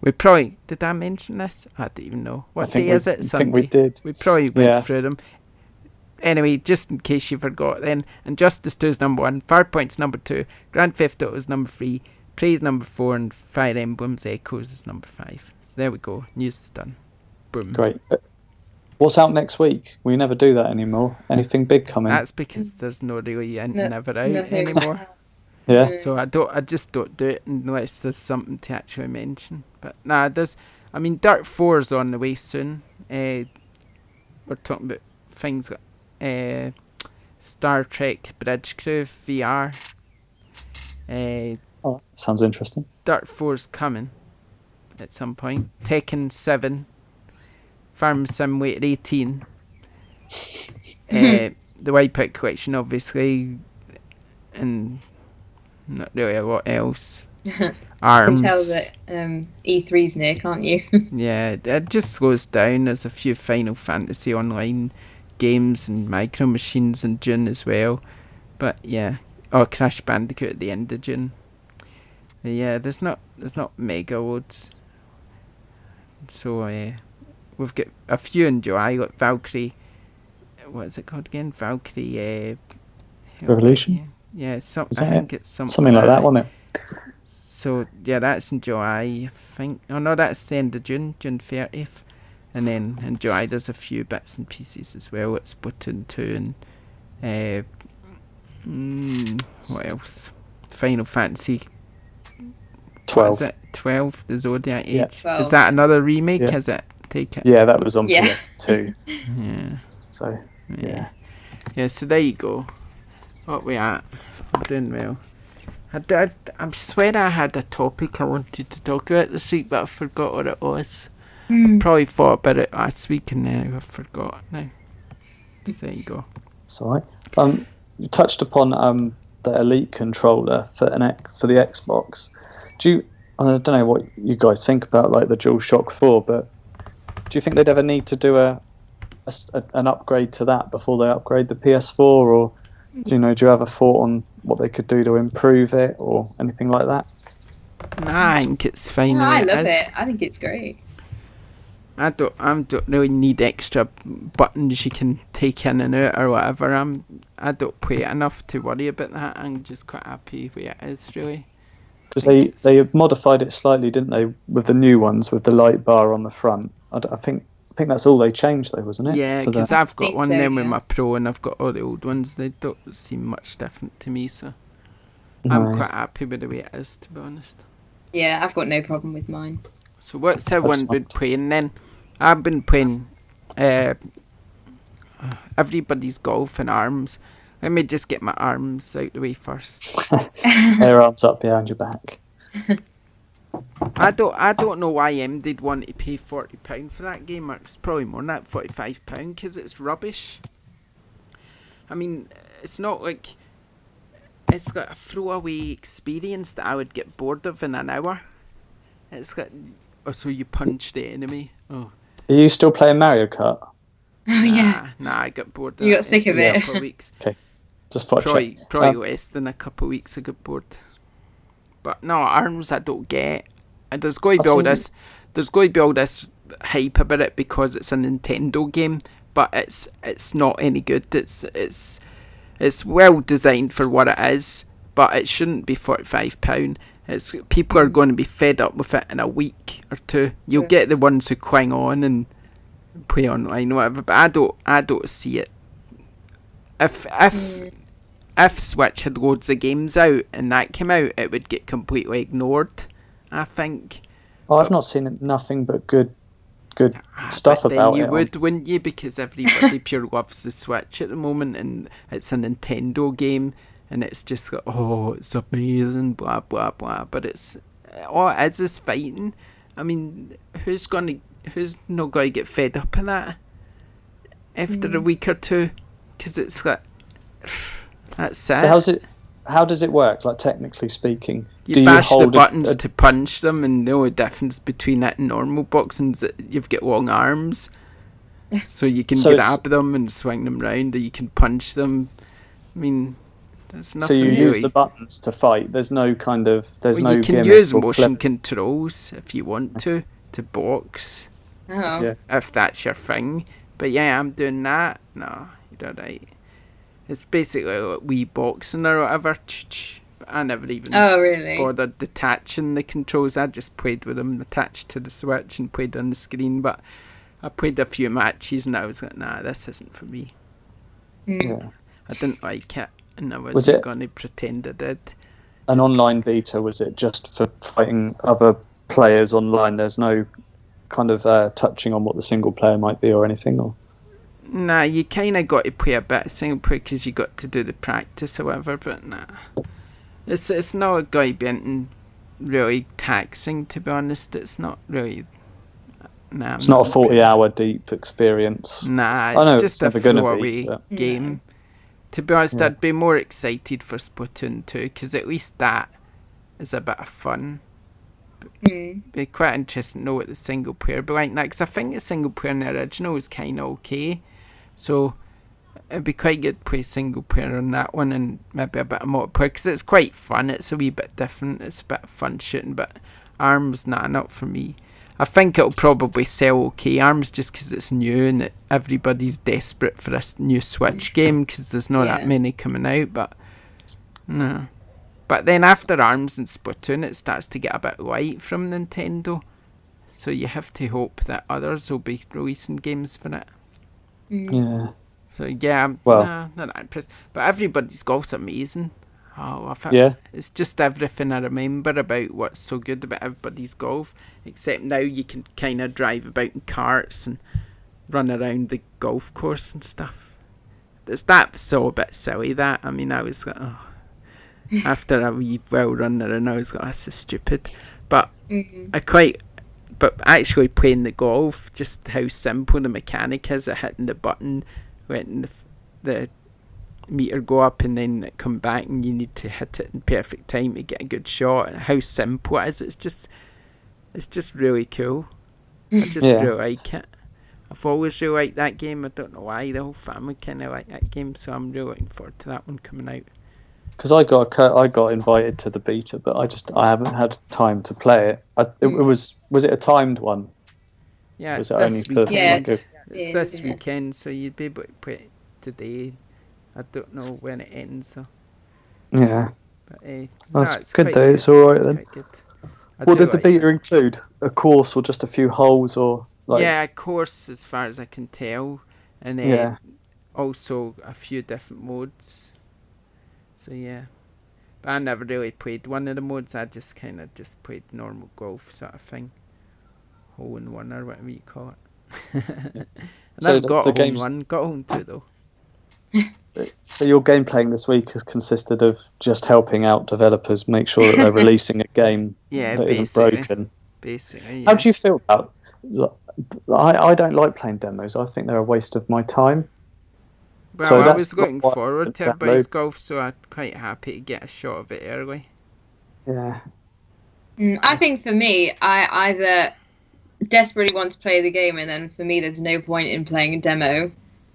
Speaker 1: We probably... Did I mention this? I don't even know. What day is it? Sunday?
Speaker 3: I think we did.
Speaker 1: We probably went through them. Anyway, just in case you forgot then, Injustice 2 is number 1, Farpoint's number 2, Grand Theft Auto is number 3, Prey's number 4, and Fire Emblem's Echoes is number 5. So there we go. News is done. Boom.
Speaker 3: Great. What's out next week? We never do that anymore. Anything big coming?
Speaker 1: That's because there's no really never out anymore.
Speaker 3: Yeah.
Speaker 1: So I just don't do it unless there's something to actually mention. But nah, there's. I mean, Dirt 4 is on the way soon. We're talking about things like Star Trek Bridge Crew VR.
Speaker 3: Sounds interesting.
Speaker 1: Dirt 4's coming at some point. Tekken 7. Farm Simulator 18. The Wipeout Collection, obviously. And not really a lot else. ARMS.
Speaker 2: You can tell that E3's near, can't you?
Speaker 1: Yeah, it just slows down. There's a few Final Fantasy Online games and Micro Machines in June as well. But yeah. Crash Bandicoot at the end of June. But yeah, there's not mega loads. So we've got a few in July, like Valkyrie. What is it called again? Valkyrie
Speaker 3: Revolution.
Speaker 1: Yeah, I
Speaker 3: Is that
Speaker 1: think
Speaker 3: it?
Speaker 1: it's something
Speaker 3: Something like that, wasn't it?
Speaker 1: So yeah, that's in July, I think. Oh no, that's the end of June, June 30th. And then in July there's a few bits and pieces as well. It's Splatoon 2 and what else? Final Fantasy. What is
Speaker 3: 12.
Speaker 1: it? 12, the Zodiac
Speaker 3: Yeah.
Speaker 1: Age.
Speaker 2: 12.
Speaker 1: Is that another remake?
Speaker 3: Yeah.
Speaker 1: Is it? Take it.
Speaker 3: Yeah, that was on
Speaker 2: Yeah.
Speaker 3: PS2.
Speaker 1: Yeah.
Speaker 3: So, yeah.
Speaker 1: Yeah, so there you go. What we at? I'm doing well. I swear I had a topic I wanted to talk about this week, but I forgot what it was. Probably thought about it last week and now I forgot now. So there you go.
Speaker 3: It's all right. You touched upon the Elite controller for the Xbox. I don't know what you guys think about like the DualShock 4, but do you think they'd ever need to do an upgrade to that before they upgrade the PS4, or do you have a thought on what they could do to improve it or anything like that?
Speaker 1: Nah, I think it's fine.
Speaker 2: I
Speaker 1: the way
Speaker 2: love
Speaker 1: is.
Speaker 2: it. I think it's great.
Speaker 1: I don't really need extra buttons you can take in and out or whatever. I don't play it enough to worry about that. I'm just quite happy where it is, really.
Speaker 3: Because they modified it slightly, didn't they, with the new ones with the light bar on the front? I think that's all they changed, though, wasn't it?
Speaker 1: Yeah, because I've got
Speaker 2: Think
Speaker 1: one
Speaker 2: so,
Speaker 1: then with
Speaker 2: yeah.
Speaker 1: my Pro and I've got all the old ones. They don't seem much different to me, so
Speaker 3: No.
Speaker 1: I'm quite happy with the way it is, to be honest.
Speaker 2: Yeah, I've got no problem with mine.
Speaker 1: So what's everyone been playing then? I've been playing Everybody's Golf and ARMS. Let me just get my arms out the way first.
Speaker 3: Their arms up behind your back.
Speaker 1: I don't know why they'd want to pay £40 for that game. Or it's probably more than that, £45, because it's rubbish. I mean, it's not like it's got a throwaway experience that I would get bored of in an hour. It's got so you punch the enemy. Oh,
Speaker 3: Are you still playing Mario Kart?
Speaker 2: Oh yeah.
Speaker 1: Nah, I got bored.
Speaker 2: You got
Speaker 1: that
Speaker 2: sick of
Speaker 1: after
Speaker 2: it.
Speaker 1: a couple of weeks.
Speaker 3: Just thought I'd check.
Speaker 1: Probably less than a couple of weeks. I got bored. But no, ARMS I don't get. And there's going to be all this. There's going to be all this hype about it because it's a Nintendo game, but it's not any good. It's well designed for what it is, but it shouldn't be £45. People are going to be fed up with it in a week or two. You'll get the ones who cling on and play online or whatever, but I don't see it. If Switch had loads of games out and that came out, it would get completely ignored, I think.
Speaker 3: Oh, I've not seen nothing but good stuff
Speaker 1: but
Speaker 3: about
Speaker 1: then
Speaker 3: it.
Speaker 1: you would, wouldn't you? Because everybody pure loves the Switch at the moment, and it's a Nintendo game, and it's just like, oh, it's amazing, blah blah blah. But all it is fighting. I mean, who's not going to get fed up of that after a week or two? Because it's like that's sad.
Speaker 3: So how does it work? Like technically speaking,
Speaker 1: You bash the buttons to punch them, and the only difference between that and normal boxing is that you've got long arms, so you can grab them and swing them round, or you can punch them. I mean, there's nothing.
Speaker 3: So you
Speaker 1: really.
Speaker 3: use the buttons to fight. There's no kind of. There's
Speaker 1: well,
Speaker 3: no.
Speaker 1: You can use motion controls if you want to box.
Speaker 2: Oh.
Speaker 3: Yeah.
Speaker 1: If that's your thing, but yeah, I'm doing that. No, you're right. It's basically like Wii boxing or whatever. I never even bothered detaching the controls. I just played with them attached to the Switch and played on the screen. But I played a few matches and I was like, nah, this isn't for me.
Speaker 3: Yeah.
Speaker 1: I didn't like it, and I wasn't going to pretend I did.
Speaker 3: An online beta, was it just for fighting other players online? There's no kind of touching on what the single player might be or anything? Or?
Speaker 1: Nah, you kind of got to play a bit of single player because you got to do the practice or whatever, but nah. It's not going to be anything really taxing, to be honest. It's not really... Nah,
Speaker 3: it's not a 40-hour deep experience.
Speaker 1: Nah, it's just a throwaway game. To be honest, I'd be more excited for Splatoon 2 because at least that is a bit of fun. Be quite interesting to know what the single player be like now, because I think the single player in the original was kind of okay. So it'd be quite good to play single player on that one and maybe a bit of multiplayer because it's quite fun. It's a wee bit different. It's a bit of fun shooting, but ARMS, not for me. I think it'll probably sell okay, ARMS, just because it's new and everybody's desperate for this new Switch game because there's not that many coming out. But No. But then after ARMS and Splatoon, it starts to get a bit light from Nintendo. So you have to hope that others will be releasing games for it.
Speaker 3: Yeah.
Speaker 1: So yeah,
Speaker 3: Well.
Speaker 1: not that impressed. But everybody's golf's amazing. I love it.
Speaker 3: Yeah.
Speaker 1: It's just everything I remember about what's so good about everybody's golf. Except now you can kind of drive about in carts and run around the golf course and stuff. That's so a bit silly, that. I mean, I was like, after a wee well run around, I was like, this is stupid. But but actually playing the golf, just how simple the mechanic is of hitting the button when the meter go up and then it come back and you need to hit it in perfect time to get a good shot, and how simple it is. It's just really cool. I just really like it. I've always really liked that game. I don't know why. The whole family kind of like that game, so I'm really looking forward to that one coming out.
Speaker 3: Because I got invited to the beta, but I haven't had time to play it. It was it a timed one?
Speaker 1: Yeah,
Speaker 3: was
Speaker 1: it's
Speaker 3: it only
Speaker 1: this
Speaker 3: for
Speaker 1: weekend.
Speaker 3: like
Speaker 1: It's this weekend, so you'd be able to play it today. I don't know when it ends though.
Speaker 3: Yeah.
Speaker 1: But,
Speaker 3: that's
Speaker 1: it's
Speaker 3: good
Speaker 1: quite
Speaker 3: though. It's all right then.
Speaker 1: I
Speaker 3: What
Speaker 1: do
Speaker 3: did the
Speaker 1: like
Speaker 3: beta
Speaker 1: it.
Speaker 3: include? A course or just a few holes or like?
Speaker 1: Yeah, of course, as far as I can tell, and also a few different modes. So yeah, but I never really played one of the modes. I just kind of just played normal golf sort of thing, hole in one or whatever you call it. And
Speaker 3: So
Speaker 1: I've got
Speaker 3: the
Speaker 1: a hole in
Speaker 3: game's-
Speaker 1: one, got home two though.
Speaker 3: So your game playing this week has consisted of just helping out developers make sure that they're releasing a game
Speaker 1: Yeah,
Speaker 3: that isn't
Speaker 1: basically.
Speaker 3: broken.
Speaker 1: Basically, yeah.
Speaker 3: How do you feel about? I don't like playing demos. I think they're a waste of my time.
Speaker 1: Well,
Speaker 3: So
Speaker 1: I
Speaker 3: that's
Speaker 1: was looking
Speaker 3: what-
Speaker 1: forward to
Speaker 3: download-
Speaker 1: everybody's golf, so I'm quite happy to get a shot of it early.
Speaker 3: Yeah.
Speaker 2: I think for me, I either desperately want to play the game, and then for me, there's no point in playing a demo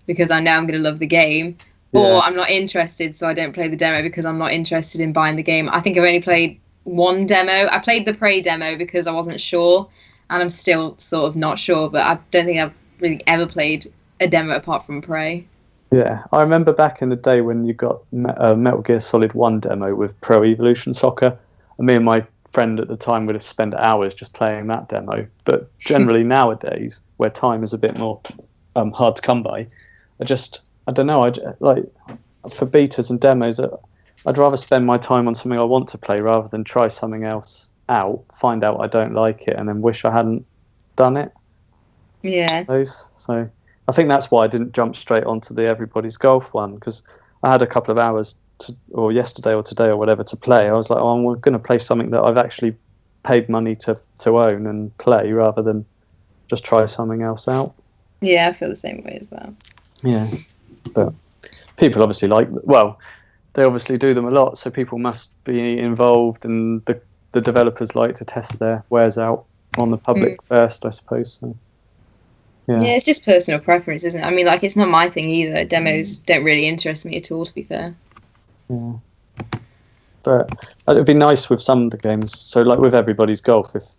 Speaker 2: because I know I'm going to love the game, or I'm not interested, so I don't play the demo because I'm not interested in buying the game. I think I've only played one demo. I played the Prey demo because I wasn't sure, and I'm still sort of not sure, but I don't think I've really ever played a demo apart from Prey.
Speaker 3: Yeah, I remember back in the day when you got Metal Gear Solid 1 demo with Pro Evolution Soccer, and me and my friend at the time would have spent hours just playing that demo. But generally nowadays, where time is a bit more hard to come by, I don't know, like for betas and demos, I'd rather spend my time on something I want to play rather than try something else out, find out I don't like it, and then wish I hadn't done it.
Speaker 2: Yeah.
Speaker 3: So I think that's why I didn't jump straight onto the Everybody's Golf one, because I had a couple of hours or yesterday or today or whatever to play. I was like, I'm going to play something that I've actually paid money to own and play rather than just try something else out.
Speaker 2: Yeah, I feel the same way as well.
Speaker 3: Yeah, but people obviously they obviously do them a lot, so people must be involved, and the developers like to test their wares out on the public first, I suppose. So.
Speaker 2: Yeah, it's just personal preference, isn't it? I mean, like, it's not my thing either. Demos don't really interest me at all, to be fair.
Speaker 3: Yeah. But it'd be nice with some of the games. So, like with Everybody's Golf, is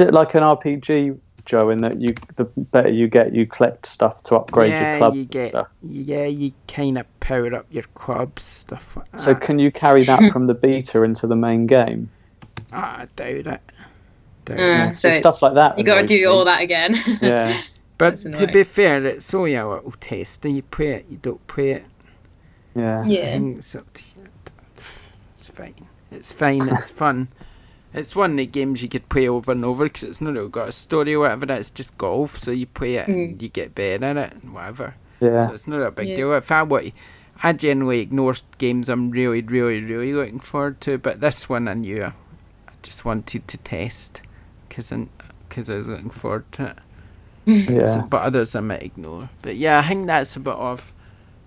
Speaker 3: it like an RPG, Joe, in that the better you get, you collect stuff to upgrade your club and stuff?
Speaker 1: Yeah, you kind of power up your clubs, stuff like that.
Speaker 3: So can you carry that from the beta into the main game?
Speaker 1: I doubt it.
Speaker 2: So
Speaker 3: stuff like that.
Speaker 2: You got to
Speaker 3: annoys
Speaker 2: do
Speaker 3: me.
Speaker 2: all that again.
Speaker 3: Yeah.
Speaker 1: But
Speaker 2: That's
Speaker 1: to
Speaker 2: annoying.
Speaker 1: be fair, it's only a little test. You play it, you don't play it.
Speaker 3: Yeah.
Speaker 2: Yeah.
Speaker 1: It's up to you. It's fine. It's fine. It's fun. It's one of the games you could play over and over because it's not really got a story or whatever. It's just golf, so you play it and you get better in it and whatever.
Speaker 3: Yeah.
Speaker 1: So it's not a big deal. If I generally ignore games I'm really, really, really looking forward to, but this one I knew I just wanted to test because I was looking forward to it.
Speaker 3: Yeah.
Speaker 1: So, but others I might ignore. But yeah, I think that's about all I've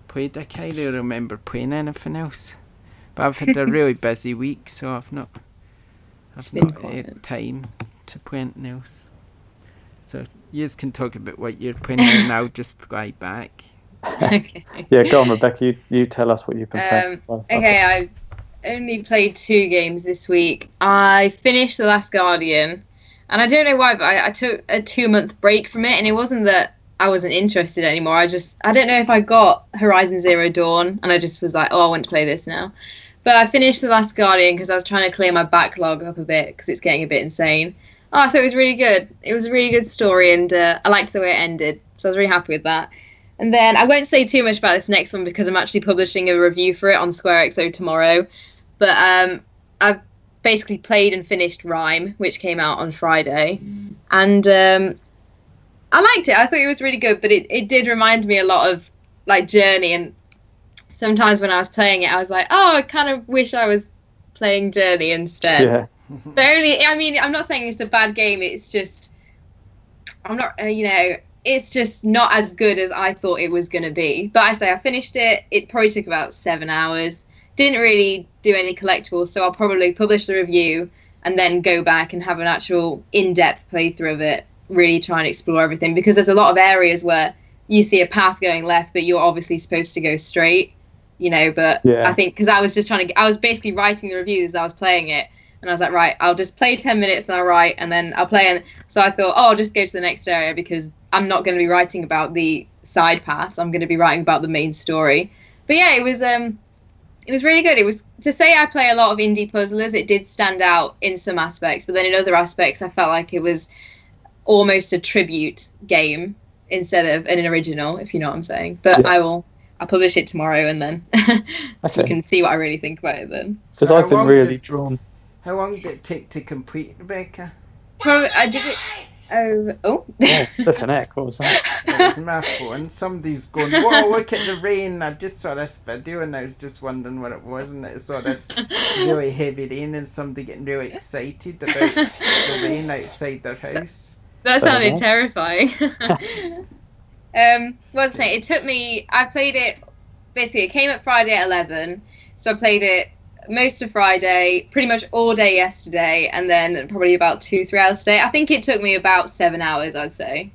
Speaker 1: played. I can't really remember playing anything else. But I've had a really busy week, so I've not had time to play anything else. So you can talk about what you're playing and I'll just lie back.
Speaker 2: Okay.
Speaker 3: Yeah, go on, Rebecca. You tell us what you've been playing.
Speaker 2: Okay, I only played 2 games this week. I finished The Last Guardian, and I don't know why, but I took a 2-month break from it, and it wasn't that I wasn't interested anymore. I don't know if I got Horizon Zero Dawn, and I just was like, I want to play this now. But I finished The Last Guardian because I was trying to clear my backlog up a bit because it's getting a bit insane. Oh, I thought it was really good. It was a really good story, and I liked the way it ended, so I was really happy with that. And then I won't say too much about this next one because I'm actually publishing a review for it on SquareXO tomorrow. But I've basically played and finished Rhyme, which came out on Friday. And I liked it. I thought it was really good, but it did remind me a lot of like Journey. And sometimes when I was playing it, I was like, oh, I kind of wish I was playing Journey instead.
Speaker 3: Yeah.
Speaker 2: But only, I mean, I'm not saying it's a bad game. It's just, I'm not, it's just not as good as I thought it was going to be. But I finished it. It probably took about 7 hours. Didn't really do any collectibles, so I'll probably publish the review and then go back and have an actual in-depth playthrough of it, really try and explore everything, because there's a lot of areas where you see a path going left, but you're obviously supposed to go straight, but I think because I was just I was basically writing the reviews as I was playing it, and I was like, right, I'll just play 10 minutes and I'll write, and then I'll play. And so I thought, I'll just go to the next area because I'm not going to be writing about the side paths. I'm going to be writing about the main story. But yeah, it was really good. It was, to say I play a lot of indie puzzlers, it did stand out in some aspects, but then in other aspects I felt like it was almost a tribute game instead of an original, if you know what I'm saying. But I'll publish it tomorrow, and then you can see what I really think about it then.
Speaker 3: Because I've been really drawn.
Speaker 1: How long did it take to complete, Rebecca?
Speaker 2: Probably, I did it. Oh,
Speaker 3: Flipping heck, what was that?
Speaker 1: It's my phone. Somebody's going, whoa, look at the rain. I just saw this video and I was just wondering what it was, and I saw this really heavy rain and somebody getting really excited about the rain outside their house.
Speaker 2: That sounded terrifying. What was I saying? It took me, I played it, basically it came up Friday at 11, so I played it most of Friday, pretty much all day yesterday, and then probably about 2-3 hours today. I think it took me about 7 hours, I'd say.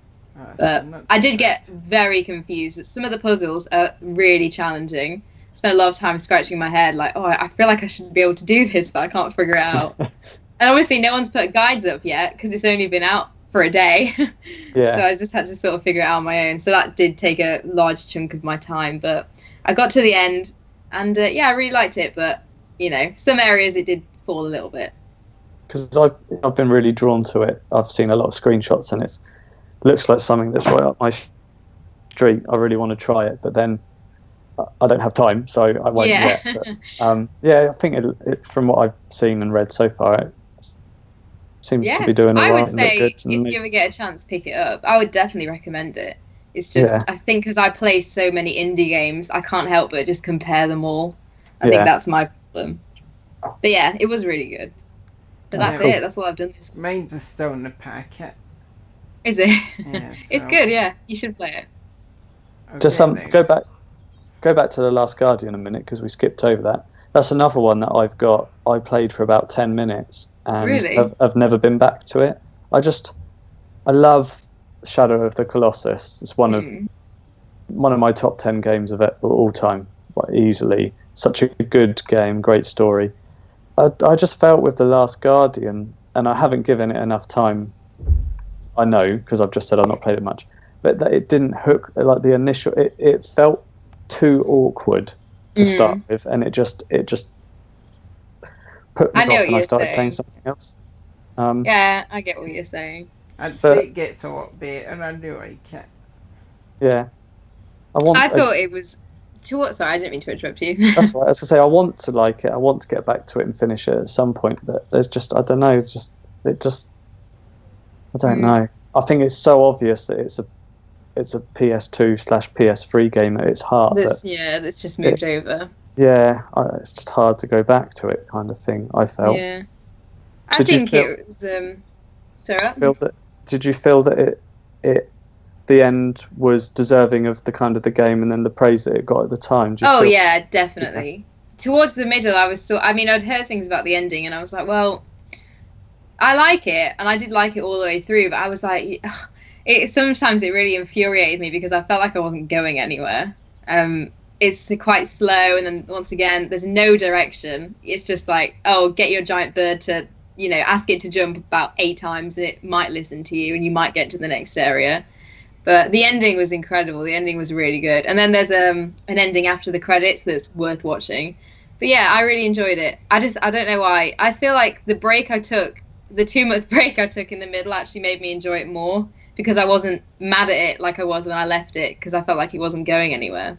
Speaker 2: But I did get very confused. Some of the puzzles are really challenging. I spent a lot of time scratching my head, like, oh, I feel like I should be able to do this, but I can't figure it out. And obviously no one's put guides up yet, because it's only been out for a day.
Speaker 3: Yeah. So
Speaker 2: I just had to sort of figure it out on my own. So that did take a large chunk of my time, but I got to the end, and I really liked it, but some areas it did fall a little bit.
Speaker 3: Because I've been really drawn to it. I've seen a lot of screenshots, and it looks like something that's right up my street. I really want to try it, but then I don't have time, so I won't yet. But, I think it, from what I've seen and read so far, it seems to be doing all right.
Speaker 2: I would say if you ever get a chance, pick it up. I would definitely recommend it. It's just, I think because I play so many indie games, I can't help but just compare them all. I think that's my problem. But yeah, it was really good. But that's it. That's all I've done this week.
Speaker 1: Mine's just still in the packet.
Speaker 2: Is it?
Speaker 1: Yeah, so
Speaker 2: it's good, yeah. You should play it.
Speaker 3: Just go back to The Last Guardian a minute, because we skipped over that. That's another one that I've got. I played for about 10 minutes and I've never been back to it. I love Shadow of the Colossus. It's one of my top 10 games of all time, easily. Such a good game, great story. I just felt with The Last Guardian, and I haven't given it enough time, I know, because I've just said I've not played it much, but that it didn't hook, like the initial, it felt too awkward to start with, and it just put me off, and I started playing something else.
Speaker 2: Yeah, I get what you're saying.
Speaker 1: I'd say it gets a lot better, and I do like it.
Speaker 3: Yeah.
Speaker 2: I thought it was... Sorry, I didn't mean to interrupt you.
Speaker 3: That's right. I was going to say, I want to like it. I want to get back to it and finish it at some point, but there's just, I don't know, I don't know. I think it's so obvious that it's a PS2/PS3 game at its heart.
Speaker 2: That's just moved over.
Speaker 3: Yeah, it's just hard to go back to it, kind of thing, I felt.
Speaker 2: Yeah. I think it was... Sorry?
Speaker 3: Did you feel that it the end was deserving of the kind of the game and then the praise that it got at the time?
Speaker 2: Yeah, definitely. Yeah. Towards the middle, I'd heard things about the ending, and I was like, well, I like it, and I did like it all the way through, but I was like, sometimes it really infuriated me because I felt like I wasn't going anywhere. It's quite slow, and then once again, there's no direction. It's just like, oh, get your giant bird to, ask it to jump about 8 times, and it might listen to you, and you might get to the next area. But the ending was incredible. The ending was really good. And then there's an ending after the credits that's worth watching. But yeah, I really enjoyed it. I don't know why. I feel like the 2-month break I took in the middle actually made me enjoy it more because I wasn't mad at it like I was when I left it because I felt like it wasn't going anywhere.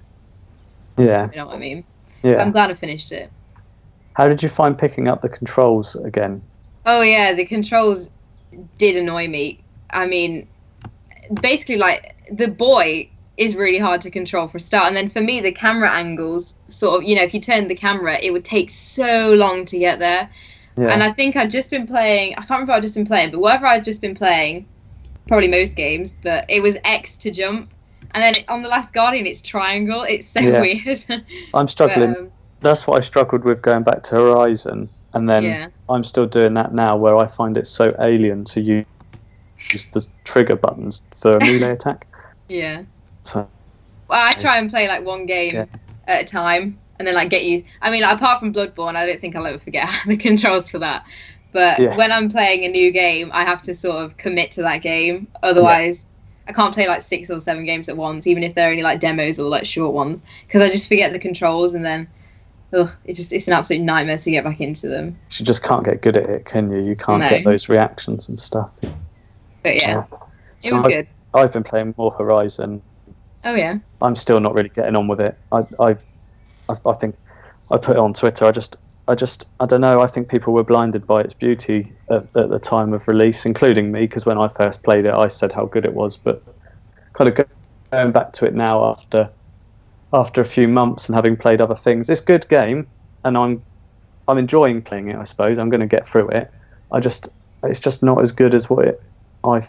Speaker 3: Yeah.
Speaker 2: You know what I mean?
Speaker 3: Yeah.
Speaker 2: But I'm glad I finished it.
Speaker 3: How did you find picking up the controls again?
Speaker 2: Oh yeah, the controls did annoy me. I mean, basically, like, the boy is really hard to control for a start, and then for me the camera angles sort of, if you turn the camera it would take so long to get there. And I think I'd just been playing, I can't remember what I'd just been playing, but whatever I'd just been playing, probably most games, but it was X to jump, and then on the Last Guardian it's triangle. It's so weird.
Speaker 3: I'm struggling. But, that's what I struggled with going back to Horizon, and then I'm still doing that now where I find it so alien to use the trigger buttons for a melee attack.
Speaker 2: Yeah.
Speaker 3: So,
Speaker 2: well, I try and play like one game at a time, and then like get used. I mean, like, apart from Bloodborne, I don't think I'll ever forget the controls for that. But when I'm playing a new game, I have to sort of commit to that game. Otherwise, I can't play like 6 or 7 games at once, even if they're only like demos or like short ones, because I just forget the controls, and then it's an absolute nightmare to get back into them.
Speaker 3: You just can't get good at it, can you? You can't get those reactions and stuff.
Speaker 2: But it was good.
Speaker 3: I've been playing more Horizon.
Speaker 2: Oh yeah.
Speaker 3: I'm still not really getting on with it. I think I put it on Twitter. I don't know. I think people were blinded by its beauty at the time of release, including me, because when I first played it, I said how good it was. But kind of going back to it now after a few months and having played other things, it's a good game, and I'm enjoying playing it. I suppose I'm going to get through it. It's just not as good as what I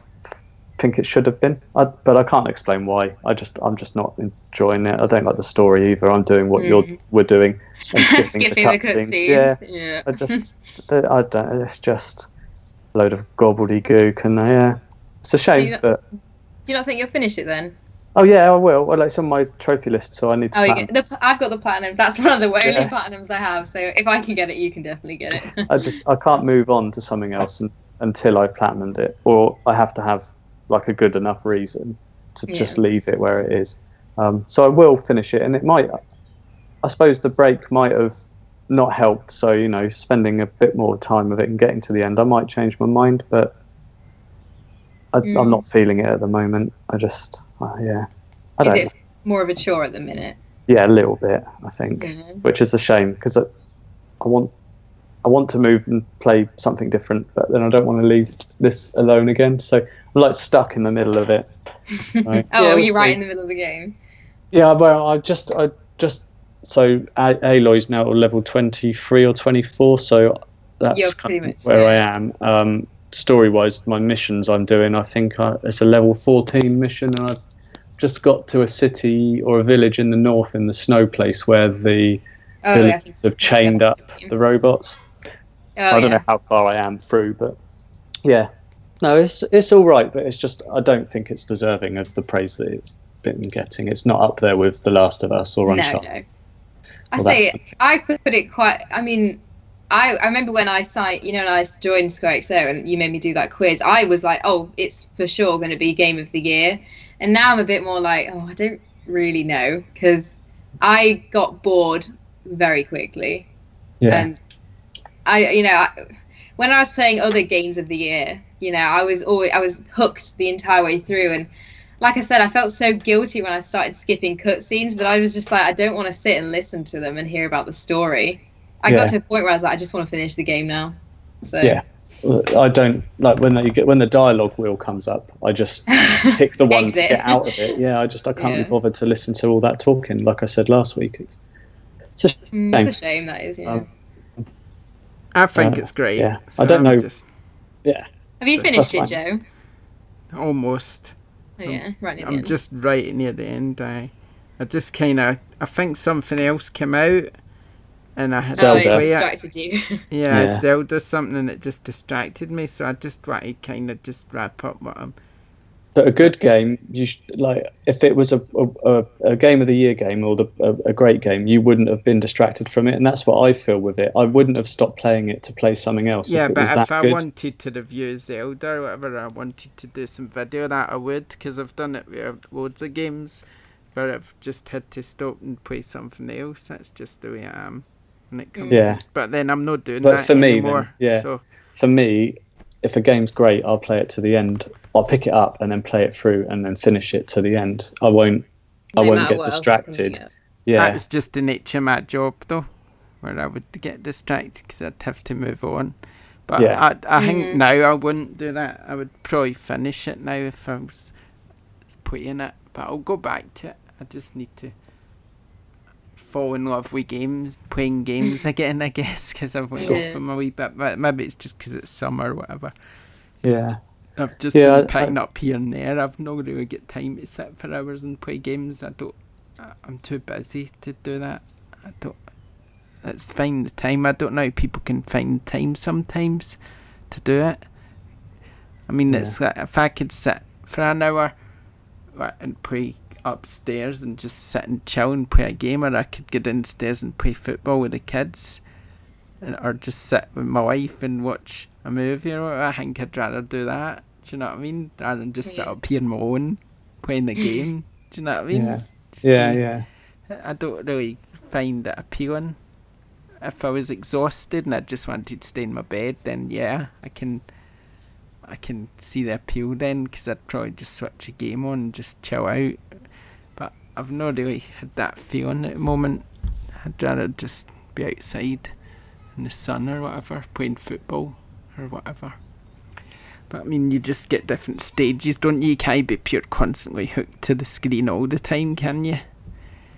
Speaker 3: think it should have been. But I can't explain why. I'm just not enjoying it. I don't like the story either. I'm doing what we're doing and skipping the cutscenes. Yeah. I don't. It's just a load of gobbledygook, and it's a shame. Do
Speaker 2: you not think you'll finish it then?
Speaker 3: Oh yeah, I will. Well, it's on my trophy list, so I need to.
Speaker 2: I've got the platinum. That's one of the only platinums I have. So if I can get it, you can definitely get it.
Speaker 3: I can't move on to something else until I've platinumed it, or I have to have like a good enough reason to just leave it where it is. So I will finish it, and it might. I suppose the break might have not helped. So spending a bit more time with it and getting to the end, I might change my mind, but I'm not feeling it at the moment. I just. Is
Speaker 2: it more of a chore at the minute?
Speaker 3: Yeah, a little bit, I think, which is a shame because I want to move and play something different, but then I don't want to leave this alone again. So I'm like stuck in the middle of it. Right?
Speaker 2: You're right in the middle of the game.
Speaker 3: Yeah, well, I just so Aloy's now at level 23 or 24, so that's kind of where I am. Story-wise, my missions I'm doing, I think it's a level 14 mission, and I've just got to a city or a village in the north in the snow place where the villagers have chained up the robots. I don't know how far I am through, but no, it's all right, but it's just I don't think it's deserving of the praise that it's been getting. It's not up there with The Last of Us or Uncharted.
Speaker 2: No. I put it quite. I mean. I remember when I signed, when I joined SquareXO and you made me do that quiz, I was like, oh, it's for sure going to be Game of the Year. And now I'm a bit more like, oh, I don't really know, because I got bored very quickly. Yeah. And when I was playing other games of the year, I was hooked the entire way through. And like I said, I felt so guilty when I started skipping cutscenes, but I was just like, I don't want to sit and listen to them and hear about the story. I got to a point where I was like, I just want to finish the game now. So
Speaker 3: I don't like when the dialogue wheel comes up. I just pick the one to get out of it. Yeah, I can't be bothered to listen to all that talking. Like I said last week, it's a shame.
Speaker 2: It's a shame that is. Yeah.
Speaker 1: I think it's great.
Speaker 3: Yeah, so I don't know.
Speaker 2: Have you finished it, Joe?
Speaker 1: Almost.
Speaker 2: Oh, yeah, right near the
Speaker 1: I'm
Speaker 2: end.
Speaker 1: just right near the end. I just I think something else came out. And I had to play
Speaker 2: distracted you.
Speaker 1: Yeah, Zelda something, and it just distracted me. So I just want to kind of just wrap up what I'm.
Speaker 3: But a good game, if it was a Game of the Year game or a great game, you wouldn't have been distracted from it, and that's what I feel with it. I wouldn't have stopped playing it to play something else.
Speaker 1: Yeah,
Speaker 3: if
Speaker 1: but if I wanted to review Zelda or whatever, I wanted to do some video that I would, because I've done it with loads of games, but I've just had to stop and play something else. That's just the way I am. when it comes
Speaker 3: Yeah.
Speaker 1: to. But then I'm not doing
Speaker 3: But
Speaker 1: that
Speaker 3: for me,
Speaker 1: anymore.
Speaker 3: then, yeah.
Speaker 1: So
Speaker 3: For me, if a game's great, I'll play it to the end. I'll pick it up and then play it through and then finish it to the end. I won't
Speaker 2: matter
Speaker 3: get
Speaker 2: what else is coming
Speaker 3: distracted.
Speaker 2: up.
Speaker 3: Yeah.
Speaker 1: that was just the nature of my job, though, where I would get distracted because I'd have to move on. But
Speaker 3: Yeah.
Speaker 1: I think now I wouldn't do that. I would probably finish it now if I was playing it. But I'll go back to it. I just need to fall in love with games, playing games again, I guess, because I've went off from a wee bit. But maybe it's just because it's summer or whatever.
Speaker 3: Yeah.
Speaker 1: I've just been picking up here and there. I've not really got time to sit for hours and play games. I'm too busy to do that. It's find the time. I don't know how people can find time sometimes to do it. I mean, it's like if I could sit for an hour and play upstairs and just sit and chill and play a game, or I could get downstairs and play football with the kids, or just sit with my wife and watch a movie or whatever. I think I'd rather do that. Do you know what I mean? Rather than just sit up here on my own playing the game. Do you know what I mean?
Speaker 3: Yeah.
Speaker 1: I don't really find it appealing. If I was exhausted and I just wanted to stay in my bed, then yeah, I can see the appeal then, because I'd probably just switch a game on and just chill out. But I've not really had that feeling at the moment. I'd rather just be outside in the sun or whatever, playing football or whatever. But I mean, you just get different stages, don't you? You can't be pure constantly hooked to the screen all the time, can you?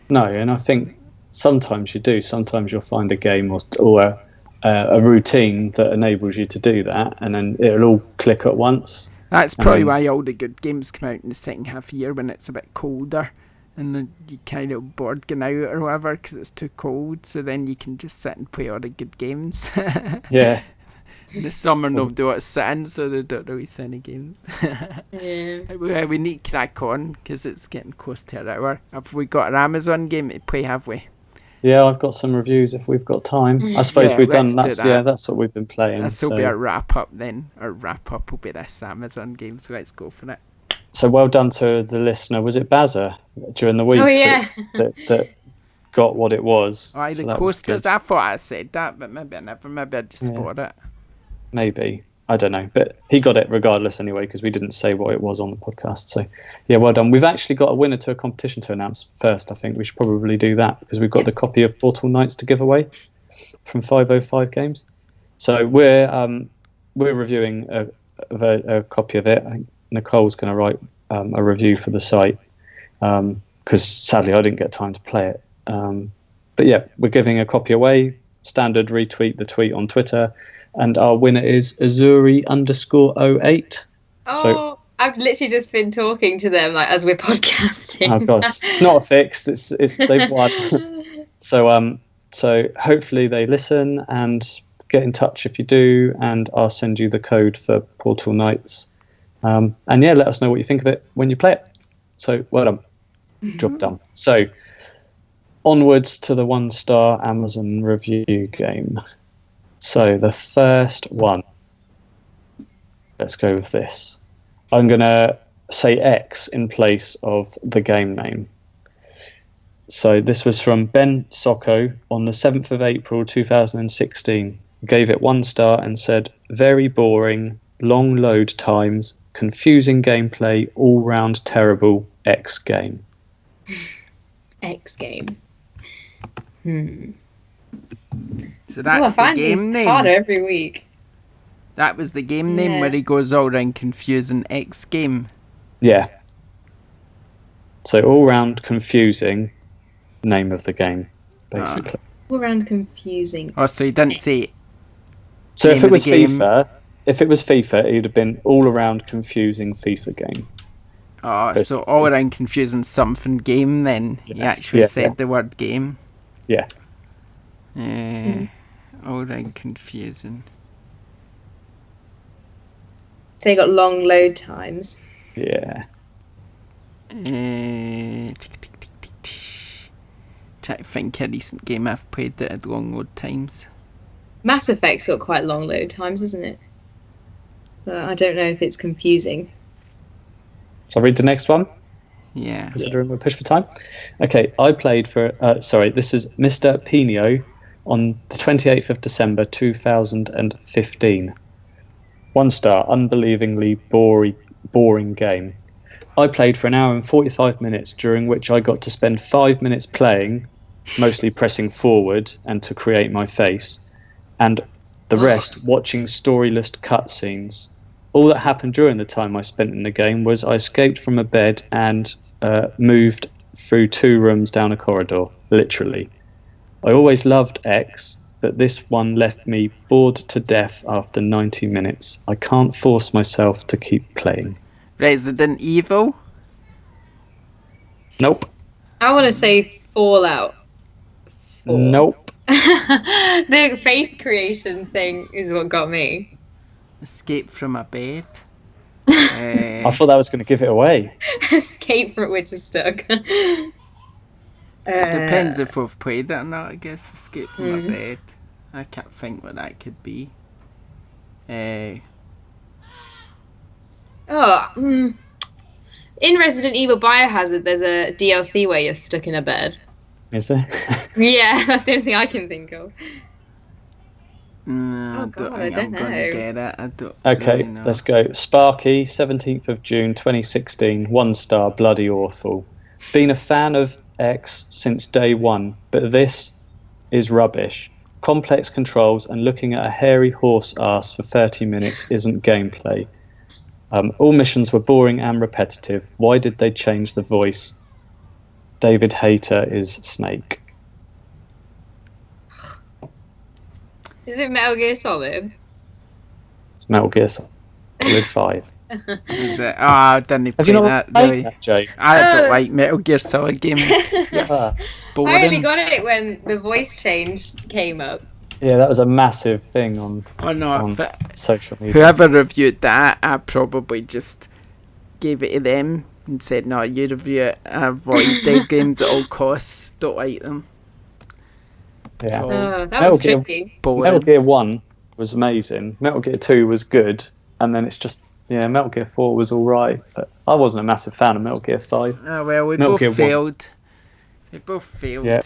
Speaker 3: No, and I think sometimes you do. Sometimes you'll find a game or a routine that enables you to do that, and then it'll all click at once.
Speaker 1: That's probably why all the good games come out in the second half of the year when it's a bit colder, and then you kind of bored going out or whatever because it's too cold. So then you can just sit and play all the good games.
Speaker 3: Yeah.
Speaker 1: In the summer, nobody wants to sit in, so they don't really see any games. We need to crack on because it's getting close to an hour. Have we got an Amazon game to play? Have we?
Speaker 3: Yeah, I've got some reviews if we've got time. I suppose we've done that. Yeah, that's what we've been playing.
Speaker 1: This will be our wrap up then. Our wrap up will be this Amazon game, so let's go for it.
Speaker 3: So well done to the listener. Was it Bazza during the week?
Speaker 2: Oh yeah.
Speaker 3: that got what it was.
Speaker 1: The coasters. I thought I said that, but maybe I never. Maybe I just thought it.
Speaker 3: Maybe. I don't know. But he got it regardless anyway, because we didn't say what it was on the podcast. So, yeah, well done. We've actually got a winner to a competition to announce first. I think we should probably do that because we've got the copy of Portal Knights to give away from 505 Games. So we're reviewing a copy of it. I think Nicole's going to write a review for the site because sadly I didn't get time to play it. But yeah, we're giving a copy away. Standard retweet the tweet on Twitter. And our winner is Azuri_08.
Speaker 2: Oh,
Speaker 3: so,
Speaker 2: I've literally just been talking to them like as we're podcasting.
Speaker 3: Oh gosh, it's not fixed. It's they've won. So hopefully they listen and get in touch if you do, and I'll send you the code for Portal Knights. And yeah, let us know what you think of it when you play it. So well done, job done. So onwards to the 1-star Amazon review game. So the first one, let's go with this. I'm going to say X in place of the game name. So this was from Ben Socko on the 7th of April 2016. Gave it 1 star and said, very boring, long load times, confusing gameplay, all-round terrible X game.
Speaker 2: X game.
Speaker 1: So that's the game name.
Speaker 2: Harder every week.
Speaker 1: That was the game name where he goes all around confusing X game.
Speaker 3: Yeah. So all round confusing name of the game, basically.
Speaker 2: All round confusing.
Speaker 1: Oh, so he didn't say.
Speaker 3: So if it was FIFA, it would have been all around confusing FIFA game.
Speaker 1: Oh, basically. So all around confusing something game then. He actually said the word game.
Speaker 3: Yeah.
Speaker 1: All around confusing.
Speaker 2: So you got long load times.
Speaker 3: Yeah.
Speaker 1: Try to think a recent game I've played that had long load times.
Speaker 2: Mass Effect's got quite long load times, isn't it? But I don't know if it's confusing.
Speaker 3: Shall I read the next one?
Speaker 1: Yeah.
Speaker 3: Considering we're pushed for time. Okay, I played for... this is Mr. Pino on the 28th of December 2015. 1 star, unbelievingly boring game. I played for an hour and 45 minutes, during which I got to spend 5 minutes playing, mostly pressing forward and to create my face, and the rest watching storyless cutscenes. All that happened during the time I spent in the game was I escaped from a bed and moved through 2 rooms down a corridor, literally. I always loved X, but this one left me bored to death after 90 minutes. I can't force myself to keep playing.
Speaker 1: Resident Evil?
Speaker 3: Nope.
Speaker 2: I want to say Fallout 4.
Speaker 3: Nope.
Speaker 2: The face creation thing is what got me.
Speaker 1: Escape from a bed?
Speaker 3: I thought that was going to give it away.
Speaker 2: Escape from which is stuck.
Speaker 1: It depends if we've played it or not, I guess. Escape from a bed. I can't think what that could be.
Speaker 2: In Resident Evil Biohazard, there's a DLC where you're stuck in a bed.
Speaker 3: Is there?
Speaker 2: Yeah, that's the only thing I can think of.
Speaker 1: I
Speaker 2: God,
Speaker 1: don't
Speaker 2: I
Speaker 1: think
Speaker 2: don't
Speaker 1: I'm going
Speaker 2: know.
Speaker 1: to get it. I don't
Speaker 3: Okay,
Speaker 1: really know.
Speaker 3: let's go. Sparky, 17th of June 2016, 1 star, bloody awful. Been a fan of X since day one, but this is rubbish. Complex controls and looking at a hairy horse ass for 30 minutes isn't gameplay. All missions were boring and repetitive. Why did they change the voice? David Hayter is Snake.
Speaker 2: Is it Metal Gear Solid?
Speaker 3: It's Metal Gear Solid 5.
Speaker 1: Is it? Oh, I didn't
Speaker 3: Have you
Speaker 1: play
Speaker 3: not
Speaker 1: that,
Speaker 3: played
Speaker 1: really.
Speaker 3: that, Jake?
Speaker 1: I don't
Speaker 2: Oh,
Speaker 1: like Metal Gear Solid games.
Speaker 3: Ah.
Speaker 1: Boring.
Speaker 2: I only got it when the voice change came up.
Speaker 3: Yeah, that was a massive thing on
Speaker 1: Oh no,
Speaker 3: on social media.
Speaker 1: whoever reviewed that, I probably just gave it to them and said, no, you review it. I avoid dead games at all costs. Don't like them.
Speaker 3: Yeah.
Speaker 1: So,
Speaker 2: Oh, that
Speaker 3: Metal
Speaker 2: was
Speaker 3: Gear-
Speaker 2: tricky.
Speaker 1: boring.
Speaker 3: Metal Gear 1 was amazing. Metal Gear 2 was good. And then it's just, Metal Gear 4 was alright. But I wasn't a massive fan of Metal Gear 5.
Speaker 1: Oh, well, we
Speaker 3: Metal
Speaker 1: both
Speaker 3: Gear 1.
Speaker 1: failed. We both failed.
Speaker 3: Yeah.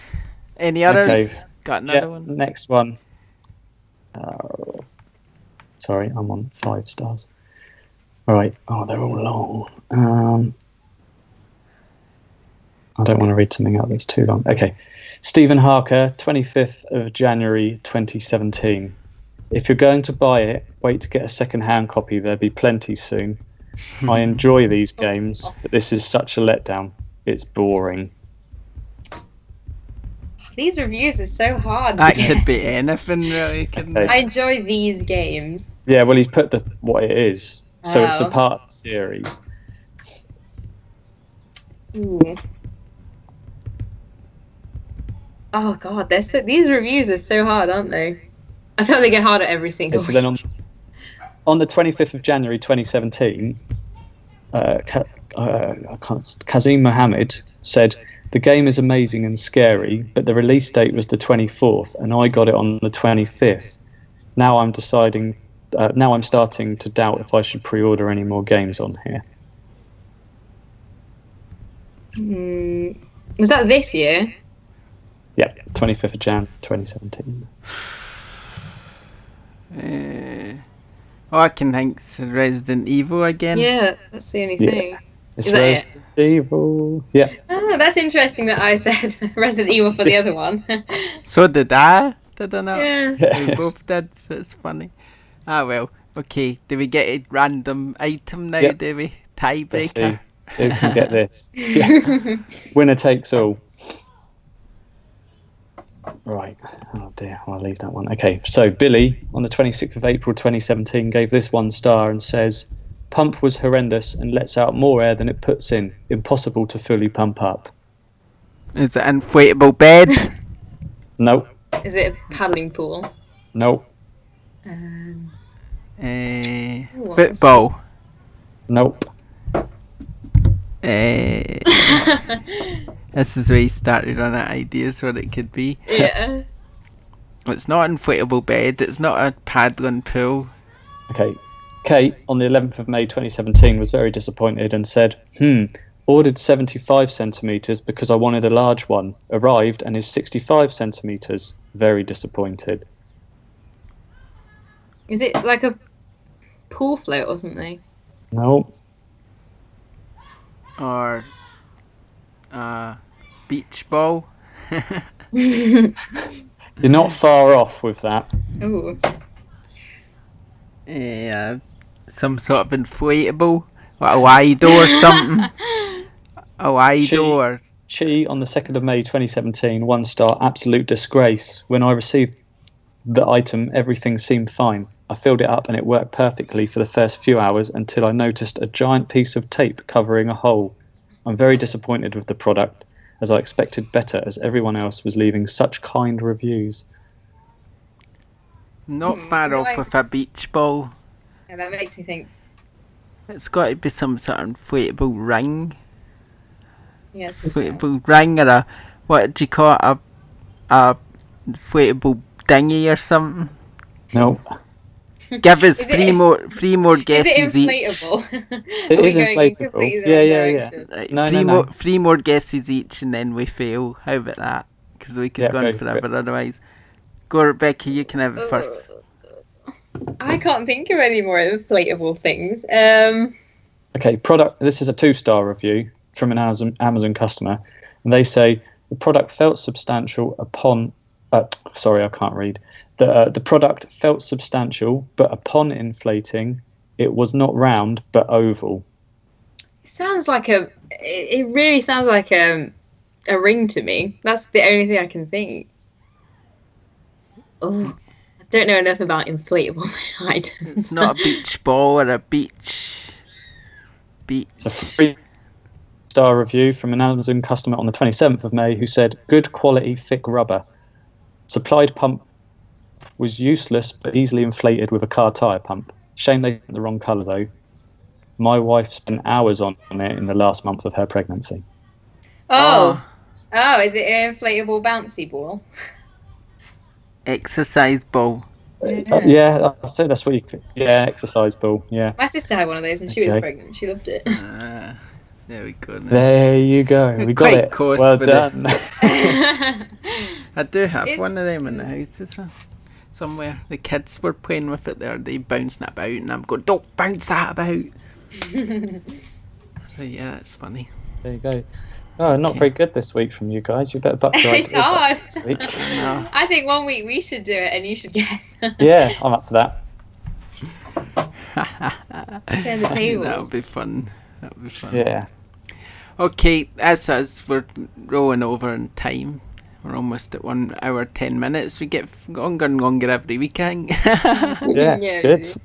Speaker 1: Any others?
Speaker 3: Okay.
Speaker 1: Got another
Speaker 3: Yeah,
Speaker 1: one?
Speaker 3: next one. Sorry, I'm on 5 stars. Alright. Oh, they're all long. I don't want to read something out that's too long. Okay. Stephen Harker, 25th of January 2017. If you're going to buy it, wait to get a second-hand copy. There'll be plenty soon. I enjoy these games, but this is such a letdown. It's boring.
Speaker 2: These reviews are so hard.
Speaker 1: That
Speaker 2: to get.
Speaker 1: could be anything, really, couldn't
Speaker 3: Okay.
Speaker 1: it?
Speaker 2: I enjoy these games.
Speaker 3: Yeah, well, he's put what it is. So it's a
Speaker 2: Oh.
Speaker 3: part of the series.
Speaker 2: Ooh. Oh god, these reviews are so hard, aren't they? I thought they get harder every single
Speaker 3: Okay, so then
Speaker 2: week.
Speaker 3: on the 25th of January 2017, Kazim Mohammed said, the game is amazing and scary, but the release date was the 24th, and I got it on the 25th. Now I'm starting to doubt if I should pre-order any more games on here.
Speaker 2: Was that this year?
Speaker 3: Yeah, 25th of Jan 2017.
Speaker 1: All I can think's Resident Evil again.
Speaker 2: Yeah, that's the only
Speaker 3: Yeah.
Speaker 2: thing.
Speaker 3: It's
Speaker 2: Is that it?
Speaker 3: Resident Evil. Yeah.
Speaker 2: Oh, that's interesting that I said Resident Evil for the other one.
Speaker 1: So did I. Did I not?
Speaker 2: Yeah.
Speaker 1: We both did, so it's funny. Ah, well. Okay, do we get a random item now,
Speaker 3: Yep.
Speaker 1: do we?
Speaker 3: Let's see
Speaker 1: Tiebreaker.
Speaker 3: who can get this. Yeah. Winner takes all. Right. Oh dear, I'll leave that one. Okay, so Billy, on the 26th of April 2017, gave this 1 star and says, pump was horrendous and lets out more air than it puts in. Impossible to fully pump up.
Speaker 1: Is it an inflatable bed?
Speaker 3: Nope.
Speaker 2: Is it a paddling pool?
Speaker 3: Nope.
Speaker 2: Ooh,
Speaker 1: Football.
Speaker 3: Nope.
Speaker 1: This is where he started on that ideas what it could be.
Speaker 2: Yeah.
Speaker 1: It's not an inflatable bed. It's not a paddling pool.
Speaker 3: Okay. Kate, on the 11th of May 2017, was very disappointed and said, Ordered 75 centimeters because I wanted a large one. Arrived and is 65 centimeters. Very disappointed.
Speaker 2: Is it like a pool float or something?
Speaker 3: No.
Speaker 1: Or beach ball.
Speaker 3: You're not far off with that.
Speaker 2: Ooh.
Speaker 1: Yeah, some sort of inflatable, like a Lido or something. A Lido or...
Speaker 3: She, on the 2nd of May 2017, 1 star, absolute disgrace. When I received the item, everything seemed fine. I filled it up and it worked perfectly for the first few hours until I noticed a giant piece of tape covering a hole. I'm very disappointed with the product, as I expected better, as everyone else was leaving such kind reviews.
Speaker 1: Not far off
Speaker 2: like-
Speaker 1: with a beach ball.
Speaker 2: Yeah, that makes me think.
Speaker 1: It's got to be some sort of inflatable ring.
Speaker 2: Yes.
Speaker 1: Inflatable ring or a, what do you call it, a inflatable dinghy or something.
Speaker 3: No.
Speaker 1: Give us
Speaker 2: Is
Speaker 1: three
Speaker 2: it-
Speaker 1: more
Speaker 2: Is
Speaker 1: guesses
Speaker 2: it
Speaker 1: each.
Speaker 2: inflatable?
Speaker 3: It
Speaker 2: Are we
Speaker 3: is
Speaker 2: going in
Speaker 3: inflatable.
Speaker 2: completely the
Speaker 3: Yeah,
Speaker 2: wrong
Speaker 3: yeah, yeah.
Speaker 2: direction?
Speaker 1: Right,
Speaker 3: No,
Speaker 1: three
Speaker 3: no,
Speaker 1: more
Speaker 3: no.
Speaker 1: 3 more guesses each and then we fail. How about that? Because we could
Speaker 3: Yeah,
Speaker 1: go on
Speaker 3: go for
Speaker 1: forever otherwise. Go, Rebecca, you can have it first.
Speaker 2: I can't think of any more inflatable things.
Speaker 3: Okay, product. This is a 2-star review from an Amazon customer, and they say the product felt substantial upon. Sorry, I can't read. The product felt substantial, but upon inflating, it was not round but oval.
Speaker 2: Sounds like it really sounds like a ring to me. That's the only thing I can think. Oh, I don't know enough about inflatable items.
Speaker 1: It's not a beach ball or a beach.
Speaker 3: It's a 3-star review from an Amazon customer on the 27th of May who said, good quality thick rubber. Supplied pump was useless but easily inflated with a car tyre pump. Shame they sent the wrong colour though. My wife spent hours on it in the last month of her pregnancy.
Speaker 2: Oh, is it an inflatable bouncy ball?
Speaker 1: Exercise ball.
Speaker 3: Yeah, I think that's what you could. Yeah, exercise ball. Yeah.
Speaker 2: My sister had one of those when she was
Speaker 3: Okay.
Speaker 2: pregnant. She loved it.
Speaker 1: There we go. Now.
Speaker 3: There you go.
Speaker 1: We're
Speaker 3: We got
Speaker 1: quite
Speaker 3: it.
Speaker 1: close
Speaker 3: Well
Speaker 1: with
Speaker 3: done.
Speaker 1: I do have
Speaker 2: Is-
Speaker 1: one of them in the house as well. Somewhere. The kids were playing with it there. They bouncing it about and I'm going, don't bounce that about. So yeah, it's funny.
Speaker 3: There you go. Oh, not very good this week from you guys. You better buck your
Speaker 2: It's
Speaker 3: ideas up
Speaker 2: hard.
Speaker 3: this week.
Speaker 1: No.
Speaker 2: I think one week we should do it and you should guess.
Speaker 3: Yeah, I'm up for that.
Speaker 2: Turn the tables.
Speaker 1: That'll be fun. That'll be fun.
Speaker 3: Yeah.
Speaker 1: Okay, that's us. We're rolling over in time. We're almost at 1 hour 10 minutes. We get longer and longer every weekend.
Speaker 3: Yeah,
Speaker 2: Yeah,
Speaker 3: it's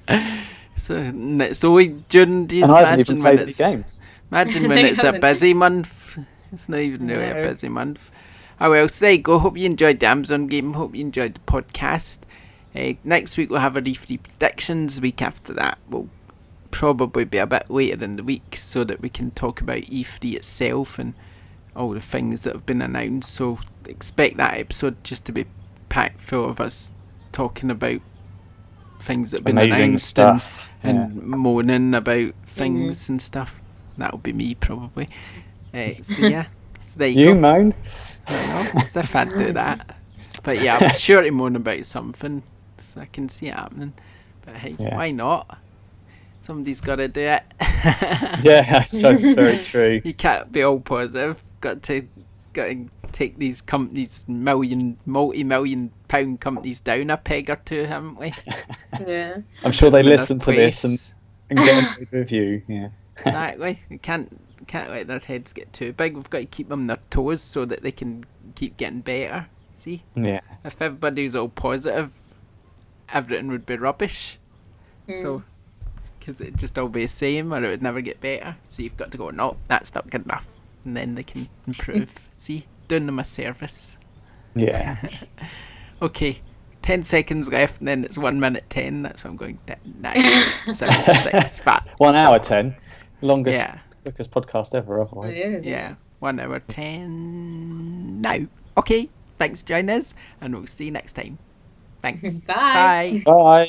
Speaker 3: good.
Speaker 1: So we during these
Speaker 3: And I haven't even
Speaker 1: imagine when
Speaker 3: played any
Speaker 1: it's
Speaker 3: games.
Speaker 1: imagine when
Speaker 2: I
Speaker 1: it's a
Speaker 2: haven't.
Speaker 1: busy month. It's not even really a
Speaker 2: No.
Speaker 1: busy month. Oh well, so there you go. Hope you enjoyed the Amazon game. Hope you enjoyed the podcast. Next week we'll have our E3 predictions. The week after that we'll probably be a bit later in the week so that we can talk about E3 itself and all the things that have been announced. So expect that episode just to be packed full of us talking about things that have been
Speaker 3: Amazing
Speaker 1: announced
Speaker 3: stuff.
Speaker 1: and moaning about things and stuff. That'll be me probably. So yeah, so there you
Speaker 3: You
Speaker 1: go.
Speaker 3: moaned?
Speaker 1: I know, as if I'd do that. But yeah, I'm sure to moan about something, so I can see it happening. But hey,
Speaker 3: Yeah.
Speaker 1: why not? Somebody's got to do it.
Speaker 3: Yeah, that's very true.
Speaker 1: You can't be all positive. Got to take these companies, multi-million pound companies down a peg or two, haven't we?
Speaker 2: Yeah.
Speaker 3: I'm sure they
Speaker 1: Put them in
Speaker 3: listen to
Speaker 1: their
Speaker 3: this
Speaker 1: place.
Speaker 3: and get a good review. Yeah.
Speaker 1: Exactly. You can't let their heads get too big. We've got to keep them on their toes so that they can keep getting better. See?
Speaker 3: Yeah.
Speaker 1: If everybody was all positive, everything would be rubbish. So, because it'd just all be the same or it would never get better. So you've got to go, no, that's not good enough. And then they can improve. See? Doing them a service.
Speaker 3: Yeah.
Speaker 1: Okay. 10 seconds left and then it's 1 minute 10. That's what I'm going 9, 7, 6, 5.
Speaker 3: 1 hour 10. Longest,
Speaker 1: Yeah.
Speaker 3: quickest podcast ever otherwise.
Speaker 1: Yeah. 1 hour 10 now. Okay. Thanks for joining us and we'll see you next time. Thanks.
Speaker 2: Bye.
Speaker 1: Bye.
Speaker 3: Bye.